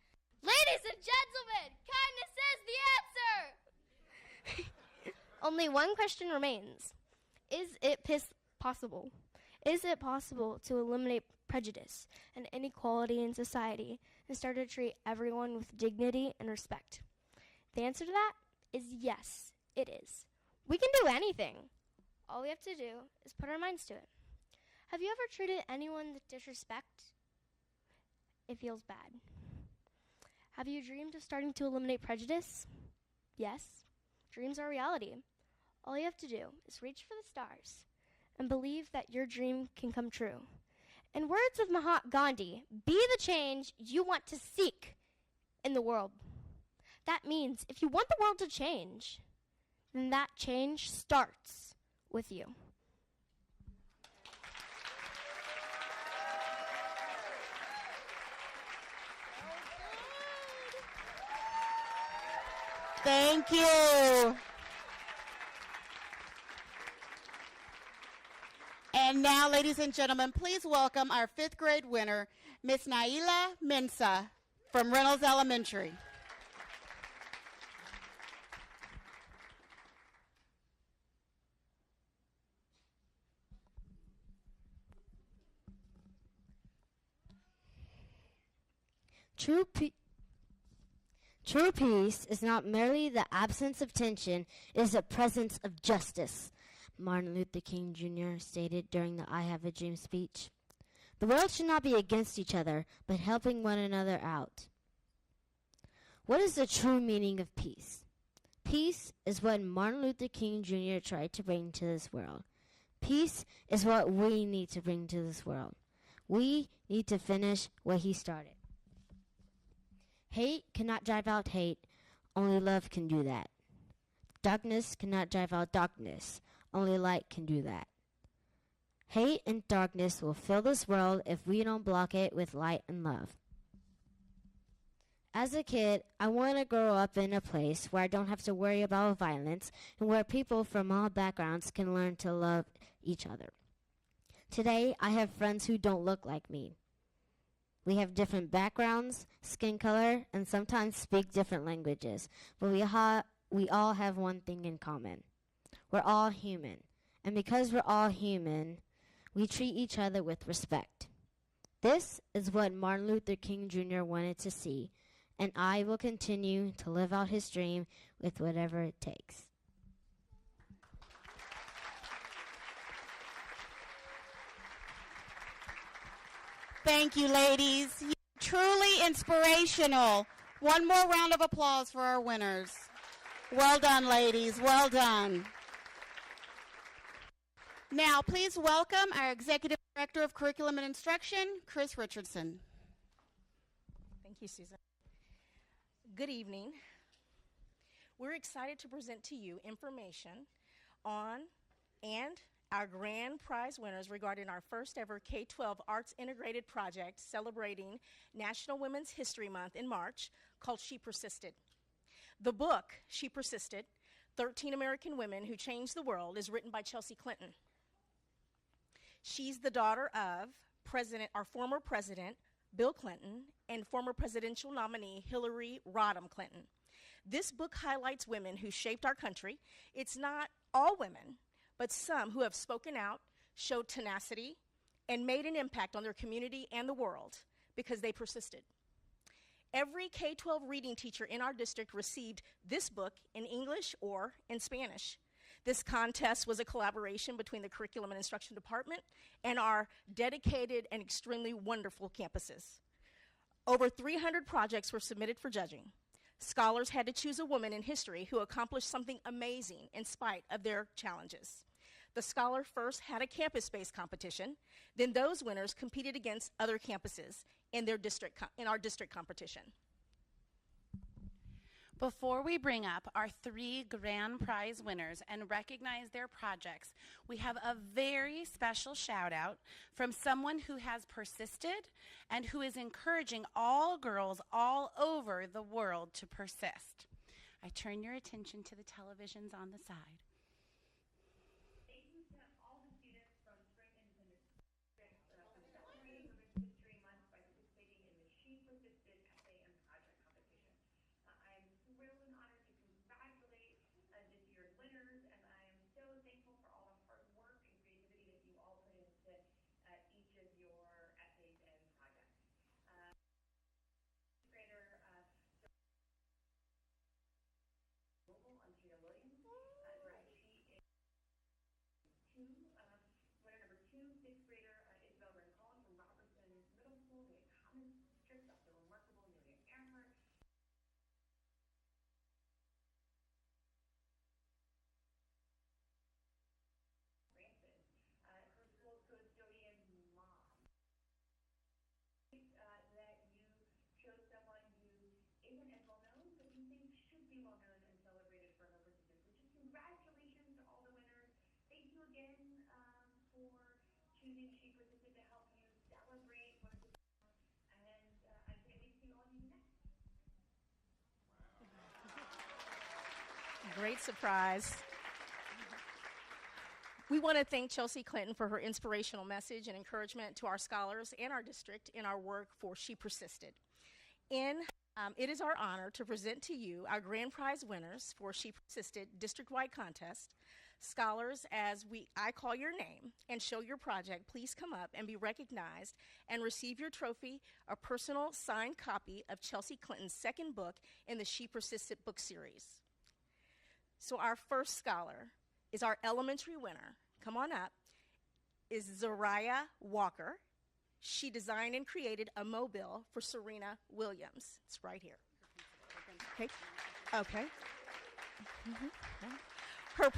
Ladies and gentlemen, kindness is the answer. Only one question remains. Is it possible? Is it possible to eliminate prejudice and inequality in society and start to treat everyone with dignity and respect? The answer to that is yes, it is. We can do anything. All we have to do is put our minds to it. Have you ever treated anyone with disrespect? It feels bad. Have you dreamed of starting to eliminate prejudice? Yes, dreams are reality. All you have to do is reach for the stars and believe that your dream can come true. In words of Mahatma Gandhi, be the change you want to seek in the world. That means if you want the world to change, then that change starts with you. Thank you. And now, ladies and gentlemen, please welcome our 5th grade winner, Miss Naila Mensa from Reynolds Elementary. True peace is not merely the absence of tension, it is the presence of justice, Martin Luther King Jr. stated during the I Have a Dream speech. The world should not be against each other, but helping one another out. What is the true meaning of peace? Peace is what Martin Luther King Jr. tried to bring to this world. Peace is what we need to bring to this world. We need to finish what he started. Hate cannot drive out hate. Only love can do that. Darkness cannot drive out darkness. Only light can do that. Hate and darkness will fill this world if we don't block it with light and love. As a kid, I want to grow up in a place where I don't have to worry about violence and where people from all backgrounds can learn to love each other. Today, I have friends who don't look like me. We have different backgrounds, skin color, and sometimes speak different languages, but we all have one thing in common. We're all human, and because we're all human, we treat each other with respect. This is what Martin Luther King Jr. wanted to see, and I will continue to live out his dream with whatever it takes. Thank you, ladies. You're truly inspirational. One more round of applause for our winners. Well done, ladies. Well done. Now, please welcome our Executive Director of Curriculum and Instruction, Chris Richardson. Thank you, Susan. Good evening. We're excited to present to you information on and our grand prize winners regarding our first ever K-12 Arts Integrated project celebrating National Women's History Month in March called She Persisted. The book, She Persisted, 13 American Women Who Changed the World is written by Chelsea Clinton. She's the daughter of our former president, Bill Clinton, and former presidential nominee, Hillary Rodham Clinton. This book highlights women who shaped our country. It's not all women, but some who have spoken out, showed tenacity, and made an impact on their community and the world because they persisted. Every K-12 reading teacher in our district received this book in English or in Spanish. This contest was a collaboration between the Curriculum and Instruction Department and our dedicated and extremely wonderful campuses. Over 300 projects were submitted for judging. Scholars had to choose a woman in history who accomplished something amazing in spite of their challenges. The scholar first had a campus-based competition, then those winners competed against other campuses in our district competition. Before we bring up our 3 grand prize winners and recognize their projects, we have a very special shout out from someone who has persisted and who is encouraging all girls all over the world to persist. I turn your attention to the televisions on the side. Great surprise. We want to thank Chelsea Clinton for her inspirational message and encouragement to our scholars and our district in our work for She Persisted. It is our honor to present to you our grand prize winners for She Persisted district-wide contest. Scholars, as I call your name and show your project, please come up and be recognized and receive your trophy, a personal signed copy of Chelsea Clinton's second book in the She Persisted book series. So our first scholar is our elementary winner. Come on up. Is Zariah Walker. She designed and created a mobile for Serena Williams. It's right here. Okay. Her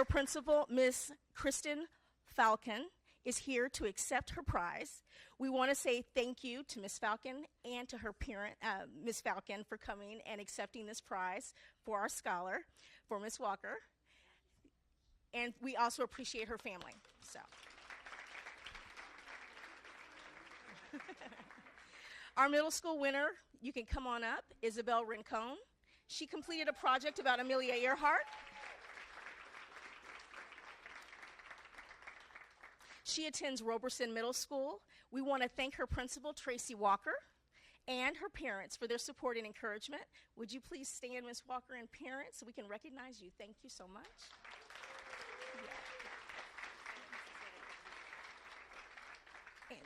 principal, Miss Kristen Falcon, is here to accept her prize. We want to say thank you to Miss Falcon and to her parent, Miss Falcon, for coming and accepting this prize for our scholar, for Miss Walker. And we also appreciate her family. So, our middle school winner, you can come on up, Isabel Rincon. She completed a project about Amelia Earhart. She attends Roberson Middle School. We want to thank her principal, Tracy Walker, and her parents for their support and encouragement. Would you please stand, Ms. Walker and parents, so we can recognize you? Thank you so much. And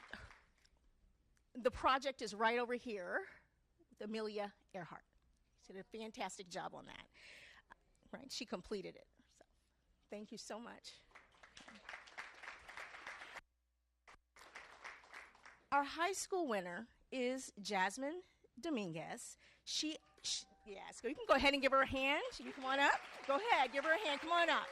the project is right over here with Amelia Earhart. She did a fantastic job on that. Right, she completed it. So, thank you so much. Our high school winner is Jasmine Dominguez. Yes, you can go ahead and give her a hand. She can come on up. Go ahead, give her a hand. Come on up.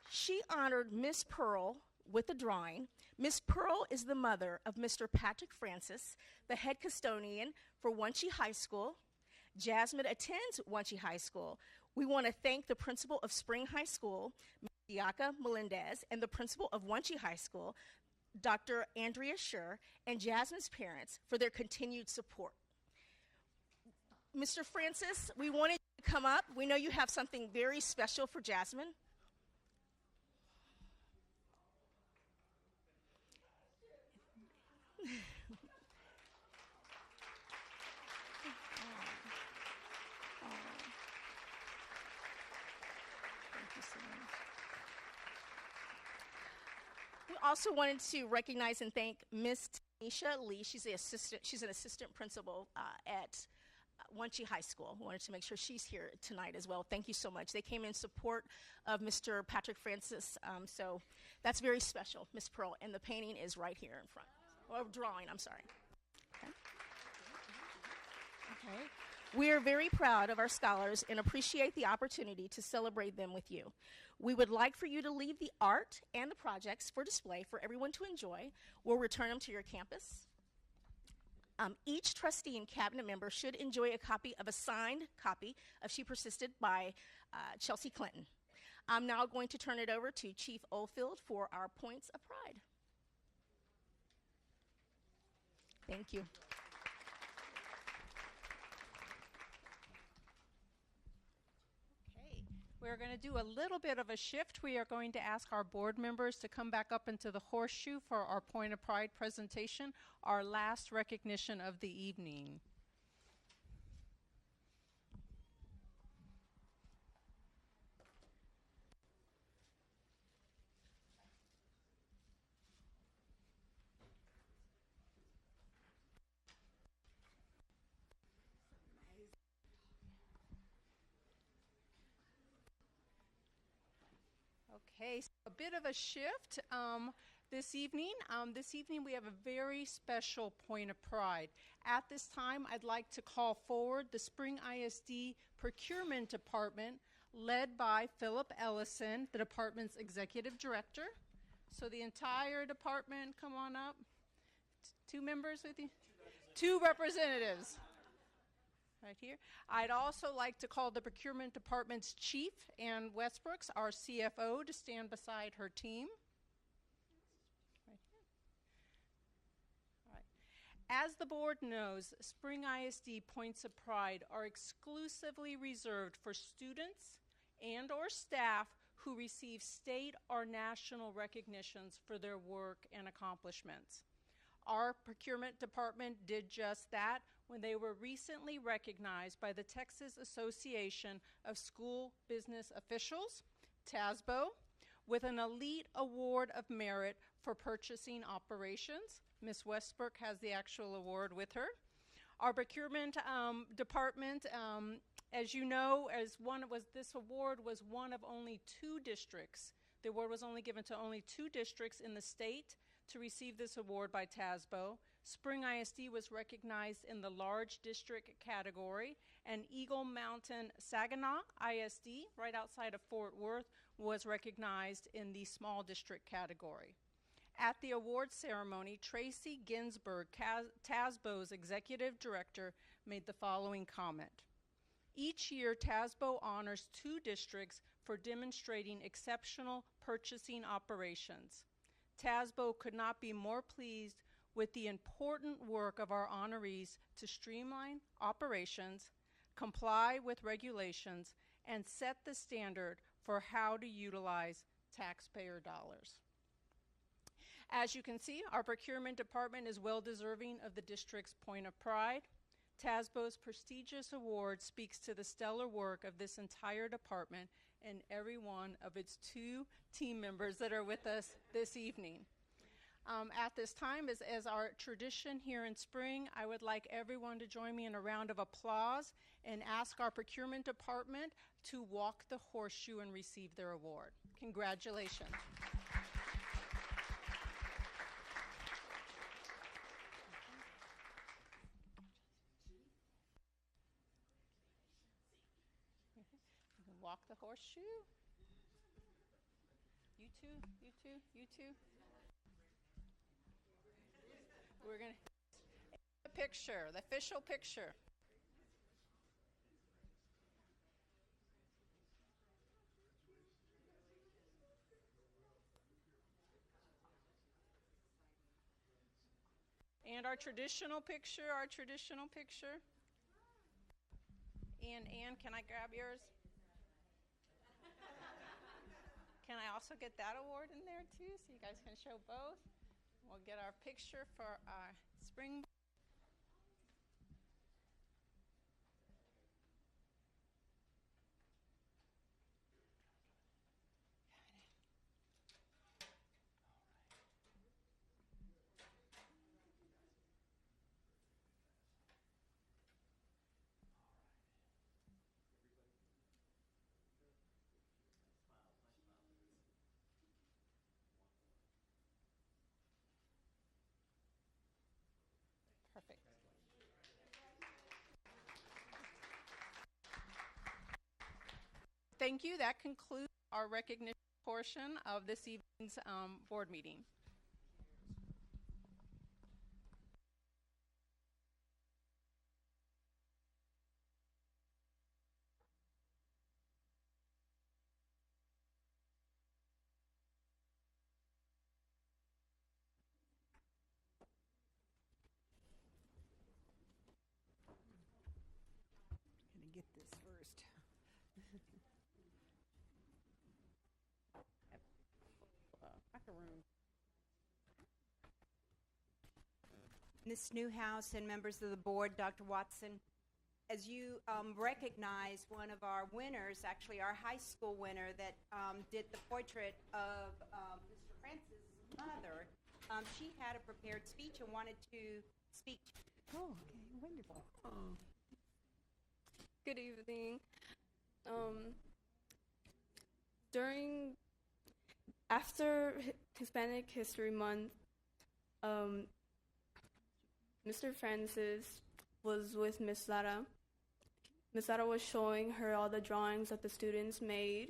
She honored Miss Pearl with a drawing. Miss Pearl is the mother of Mr. Patrick Francis, the head custodian for Wenatchee High School. Jasmine attends Wenatchee High School. We want to thank the principal of Spring High School, Ms. Diaca Melendez, and the principal of Wenatchee High School, Dr. Andrea Schur, and Jasmine's parents for their continued support. Mr. Francis, we wanted you to come up. We know you have something very special for Jasmine. We also wanted to recognize and thank Miss Tanisha Lee. She's an assistant principal at Wanchee High School. Wanted to make sure she's here tonight as well. Thank you so much. They came in support of Mr. Patrick Francis, so that's very special, Miss Pearl. And the painting is right here in front. Or drawing, I'm sorry. Okay. We are very proud of our scholars and appreciate the opportunity to celebrate them with you. We would like for you to leave the art and the projects for display for everyone to enjoy. We'll return them to your campus. Each trustee and cabinet member should enjoy a signed copy of She Persisted by Chelsea Clinton. I'm now going to turn it over to Chief Oldfield for our points of pride. Thank you. We're going to do a little bit of a shift. We are going to ask our board members to come back up into the horseshoe for our Point of Pride presentation, our last recognition of the evening. Okay, so a bit of a shift this evening. This evening we have a very special point of pride. At this time, I'd like to call forward the Spring ISD Procurement Department, led by Philip Ellison, the department's executive director. So the entire department, come on up. Two members with you? Two representatives. Right here. I'd also like to call the Procurement Department's Chief, Ann Westbrooks, our CFO, to stand beside her team. Right here. All right. As the board knows, Spring ISD Points of Pride are exclusively reserved for students and or staff who receive state or national recognitions for their work and accomplishments. Our procurement department did just that when they were recently recognized by the Texas Association of School Business Officials, TASBO, with an Elite Award of Merit for Purchasing Operations. Ms. Westbrook has the actual award with her. Our procurement department, as you know, this award was one of only 2 districts. The award was only given to only 2 districts in the state to receive this award by TASBO. Spring ISD was recognized in the large district category, and Eagle Mountain Saginaw ISD, right outside of Fort Worth, was recognized in the small district category. At the award ceremony, Tracy Ginsburg, TASBO's executive director, made the following comment. Each year, TASBO honors 2 districts for demonstrating exceptional purchasing operations. TASBO could not be more pleased with the important work of our honorees to streamline operations, comply with regulations, and set the standard for how to utilize taxpayer dollars. As you can see, our procurement department is well deserving of the district's point of pride. TASBO's prestigious award speaks to the stellar work of this entire department and every one of its 2 team members that are with us this evening. At this time, as our tradition here in Spring, I would like everyone to join me in a round of applause and ask our procurement department to walk the horseshoe and receive their award. Congratulations. Walk the horseshoe. You too, you too, you too. We're going to the picture, the official picture. And our traditional picture, And can I grab yours? Can I also get that award in there too, so you guys can show both? We'll get our picture for our spring. Perfect. Thank you. That concludes our recognition portion of this evening's board meeting. Gonna get this first. Macaroon. Ms. Newhouse and members of the board, Dr. Watson, as you recognize one of our winners, actually our high school winner that did the portrait of Mr. Francis' mother, she had a prepared speech and wanted to speak to you. Oh, okay, wonderful. Good evening. After Hispanic History Month, Mr. Francis was with Miss Lara. Miss Lara was showing her all the drawings that the students made,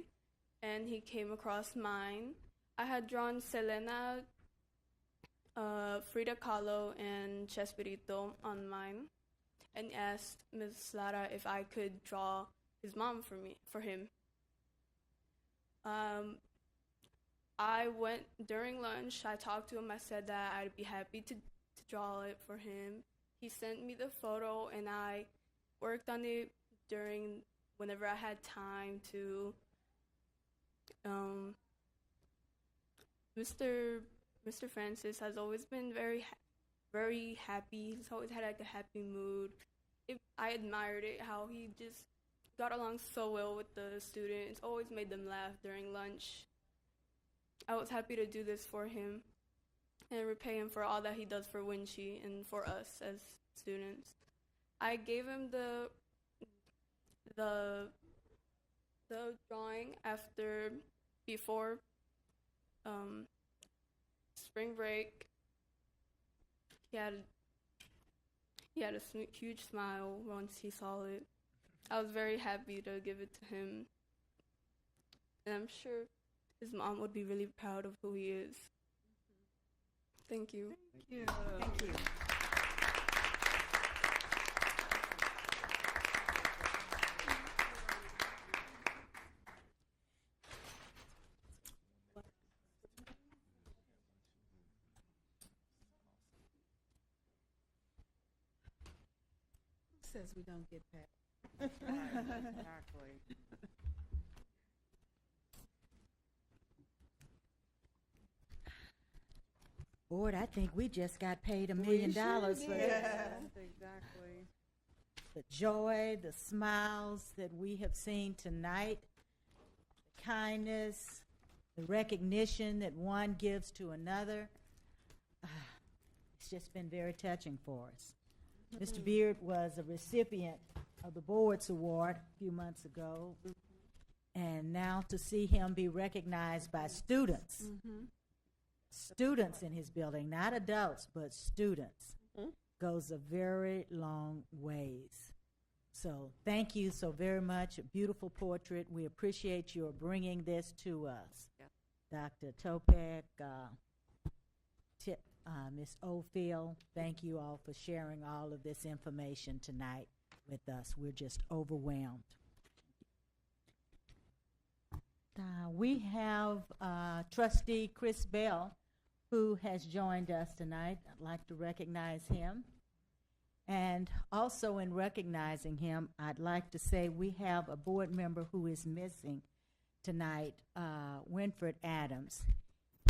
and he came across mine. I had drawn Selena, Frida Kahlo, and Chespirito on mine, and asked Miss Lara if I could draw his mom for him. I went during lunch. I talked to him. I said that I'd be happy to draw it for him. He sent me the photo, and I worked on it whenever I had time to. Mr. Francis has always been very happy. He's always had like a happy mood. I admired it, how he just got along so well with the students, always made them laugh during lunch. I was happy to do this for him and repay him for all that he does for Winchie and for us as students. I gave him the drawing before spring break. He had a huge smile once he saw it. I was very happy to give it to him. And I'm sure his mom would be really proud of who he is. Thank you. Thank you. Thank you. Who says we don't get paid? Exactly. Board, I think we just got paid $1 million for that. Exactly. The joy, the smiles that we have seen tonight, the kindness, the recognition that one gives to another. It's just been very touching for us. Mr. Beard was a recipient of the board's award a few months ago, and now to see him be recognized by students, students in his building, not adults, but students, goes a very long ways. So thank you so very much. A beautiful portrait. We appreciate your bringing this to us. Dr. Topek, Ms. Oldfield, thank you all for sharing all of this information tonight with us. We're just overwhelmed. We have Trustee Chris Bell, who has joined us tonight. I'd like to recognize him. And also in recognizing him, I'd like to say we have a board member who is missing tonight, Winfred Adams.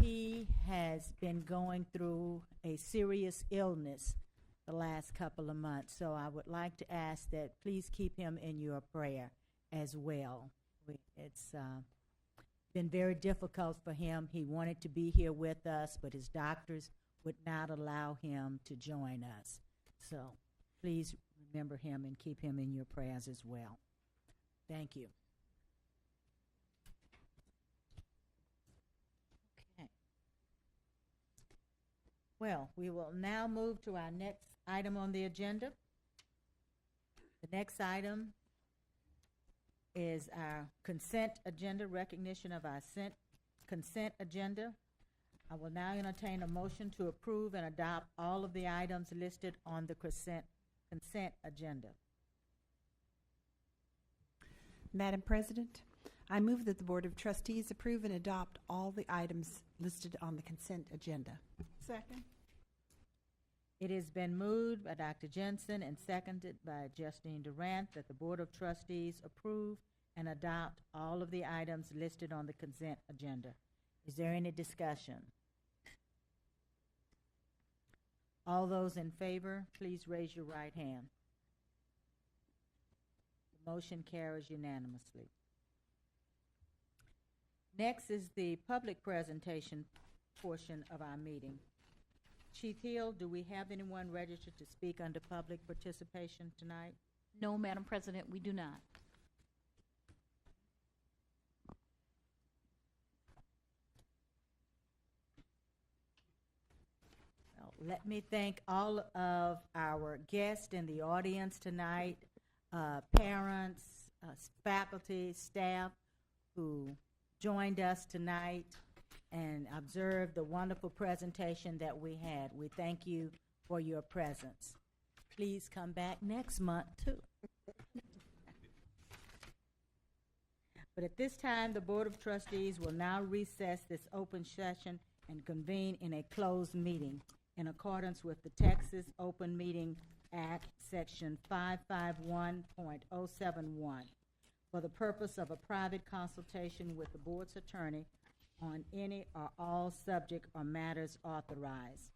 He has been going through a serious illness the last couple of months, so I would like to ask that please keep him in your prayer as well. It's been very difficult for him. He wanted to be here with us, but his doctors would not allow him to join us. So please remember him and keep him in your prayers as well. Thank you. Okay. Well, we will now move to our next item on the agenda. The next item is our consent agenda, recognition of our consent agenda. I will now entertain a motion to approve and adopt all of the items listed on the consent agenda. Madam President, I move that the Board of Trustees approve and adopt all the items listed on the consent agenda. Second. It has been moved by Dr. Jensen and seconded by Justine Durant that the Board of Trustees approve and adopt all of the items listed on the consent agenda. Is there any discussion? All those in favor, please raise your right hand. The motion carries unanimously. Next is the public presentation portion of our meeting. Chief Hill, do we have anyone registered to speak under public participation tonight? No, Madam President, we do not. Well, let me thank all of our guests in the audience tonight, parents, faculty, staff who joined us tonight and observed the wonderful presentation that we had. We thank you for your presence. Please come back next month, too. But at this time, the Board of Trustees will now recess this open session and convene in a closed meeting in accordance with the Texas Open Meeting Act, Section 551.071, for the purpose of a private consultation with the board's attorney on any or all subject or matters authorized.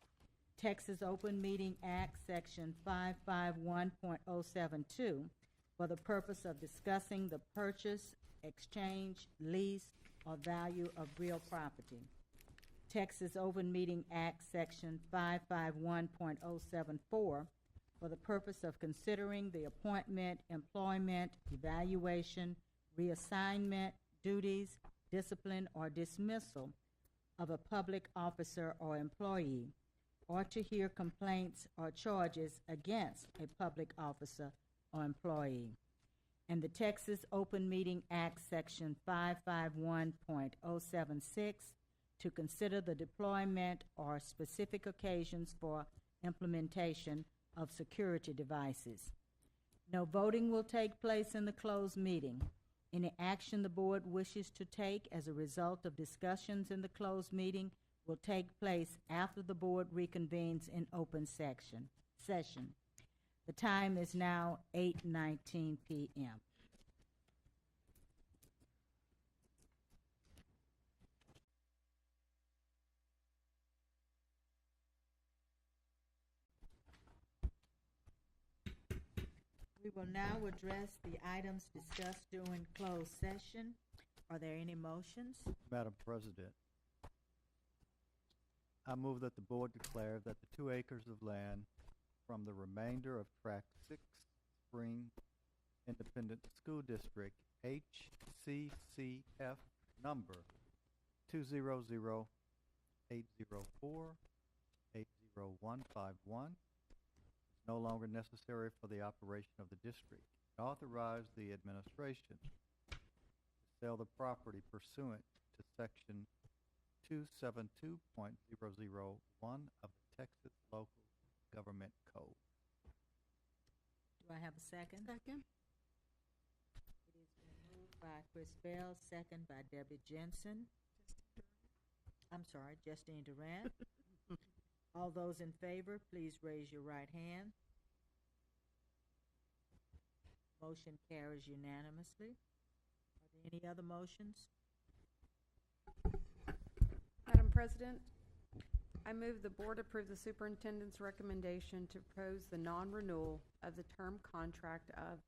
Texas Open Meeting Act, Section 551.072, for the purpose of discussing the purchase, exchange, lease, or value of real property. Texas Open Meeting Act, Section 551.074, for the purpose of considering the appointment, employment, evaluation, reassignment, duties, discipline, or dismissal of a public officer or employee, or to hear complaints or charges against a public officer or employee. And the Texas Open Meeting Act, Section 551.076, to consider the deployment or specific occasions for implementation of security devices. No voting will take place in the closed meeting. Any action the board wishes to take as a result of discussions in the closed meeting will take place after the board reconvenes in open session. The time is now 8:19 p.m. We will now address the items discussed during closed session. Are there any motions? Madam President, I move that the board declare that the 2 acres of land from the remainder of Tract 6 Spring Independent School District HCCF number 200-804-80151 is no longer necessary for the operation of the district, and authorize the administration to sell the property pursuant to Section 272.001 of the Texas Local Government Code. Do I have a second? Second. It has been moved by Chris Bell, second by Debbie Jensen. I'm sorry, Justine Durant. All those in favor, please raise your right hand. Motion carries unanimously. Are there any other motions? Madam President, I move the board approve the superintendent's recommendation to propose the non-renewal of the term contract of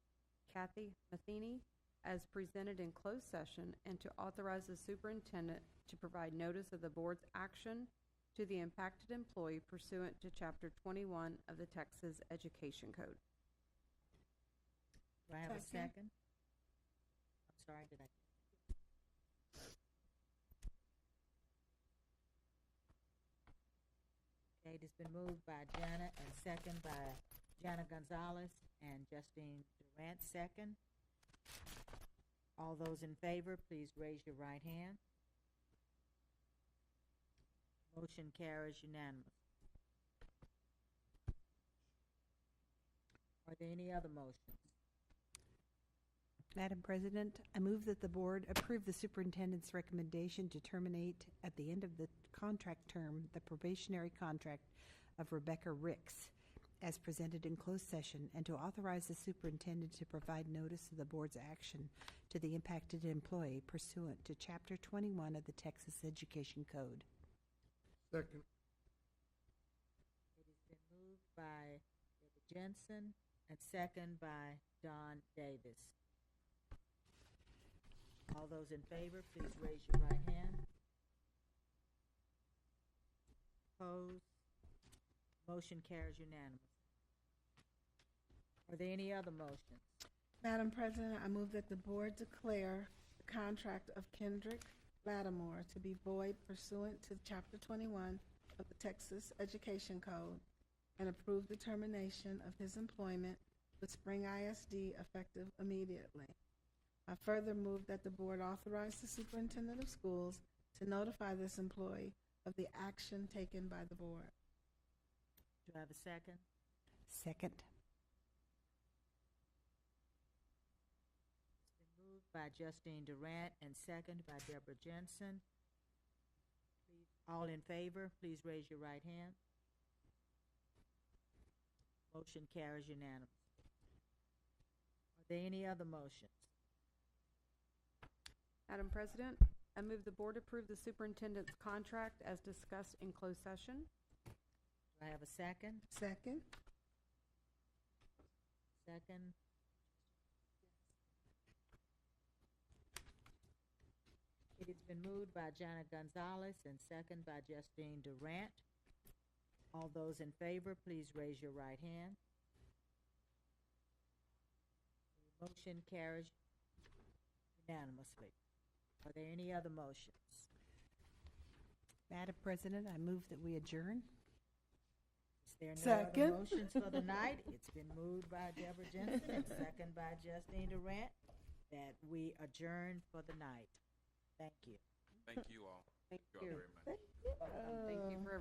Kathy Matheny as presented in closed session, and to authorize the superintendent to provide notice of the board's action to the impacted employee pursuant to Chapter 21 of the Texas Education Code. Do I have a Second. second? I'm sorry, did I? Okay, it has been moved by Jana and second by Jana Gonzalez and Justine Durant, second. All those in favor, please raise your right hand. Motion carries unanimous. Are there any other motions? Madam President, I move that the board approve the superintendent's recommendation to terminate at the end of the contract term the probationary contract of Rebecca Ricks as presented in closed session, and to authorize the superintendent to provide notice of the board's action to the impacted employee pursuant to Chapter 21 of the Texas Education Code. Second. It has been moved by Deborah Jensen and second by Don Davis. All those in favor, please raise your right hand. Opposed? Motion carries unanimous. Are there any other motions? Madam President, I move that the board declare the contract of Kendrick Lattimore to be void pursuant to Chapter 21 of the Texas Education Code, and approve the termination of his employment with Spring ISD effective immediately. I further move that the board authorize the superintendent of schools to notify this employee of the action taken by the board. Do I have a second? Second. It's been moved by Justine Durant and second by Deborah Jensen. Please, all in favor, please raise your right hand. Motion carries unanimous. Are there any other motions? Madam President, I move the board approve the superintendent's contract as discussed in closed session. Do I have a second? Second. Second. It has been moved by Jana Gonzalez and second by Justine Durant. All those in favor, please raise your right hand. The motion carries unanimously. Are there any other motions? Madam President, I move that we adjourn. Is there no other Second. motions for the night? It's been moved by Deborah Jensen and second by Justine Durant that we adjourn for the night. Thank you. Thank you all. Thank you all you. very much. Thank you for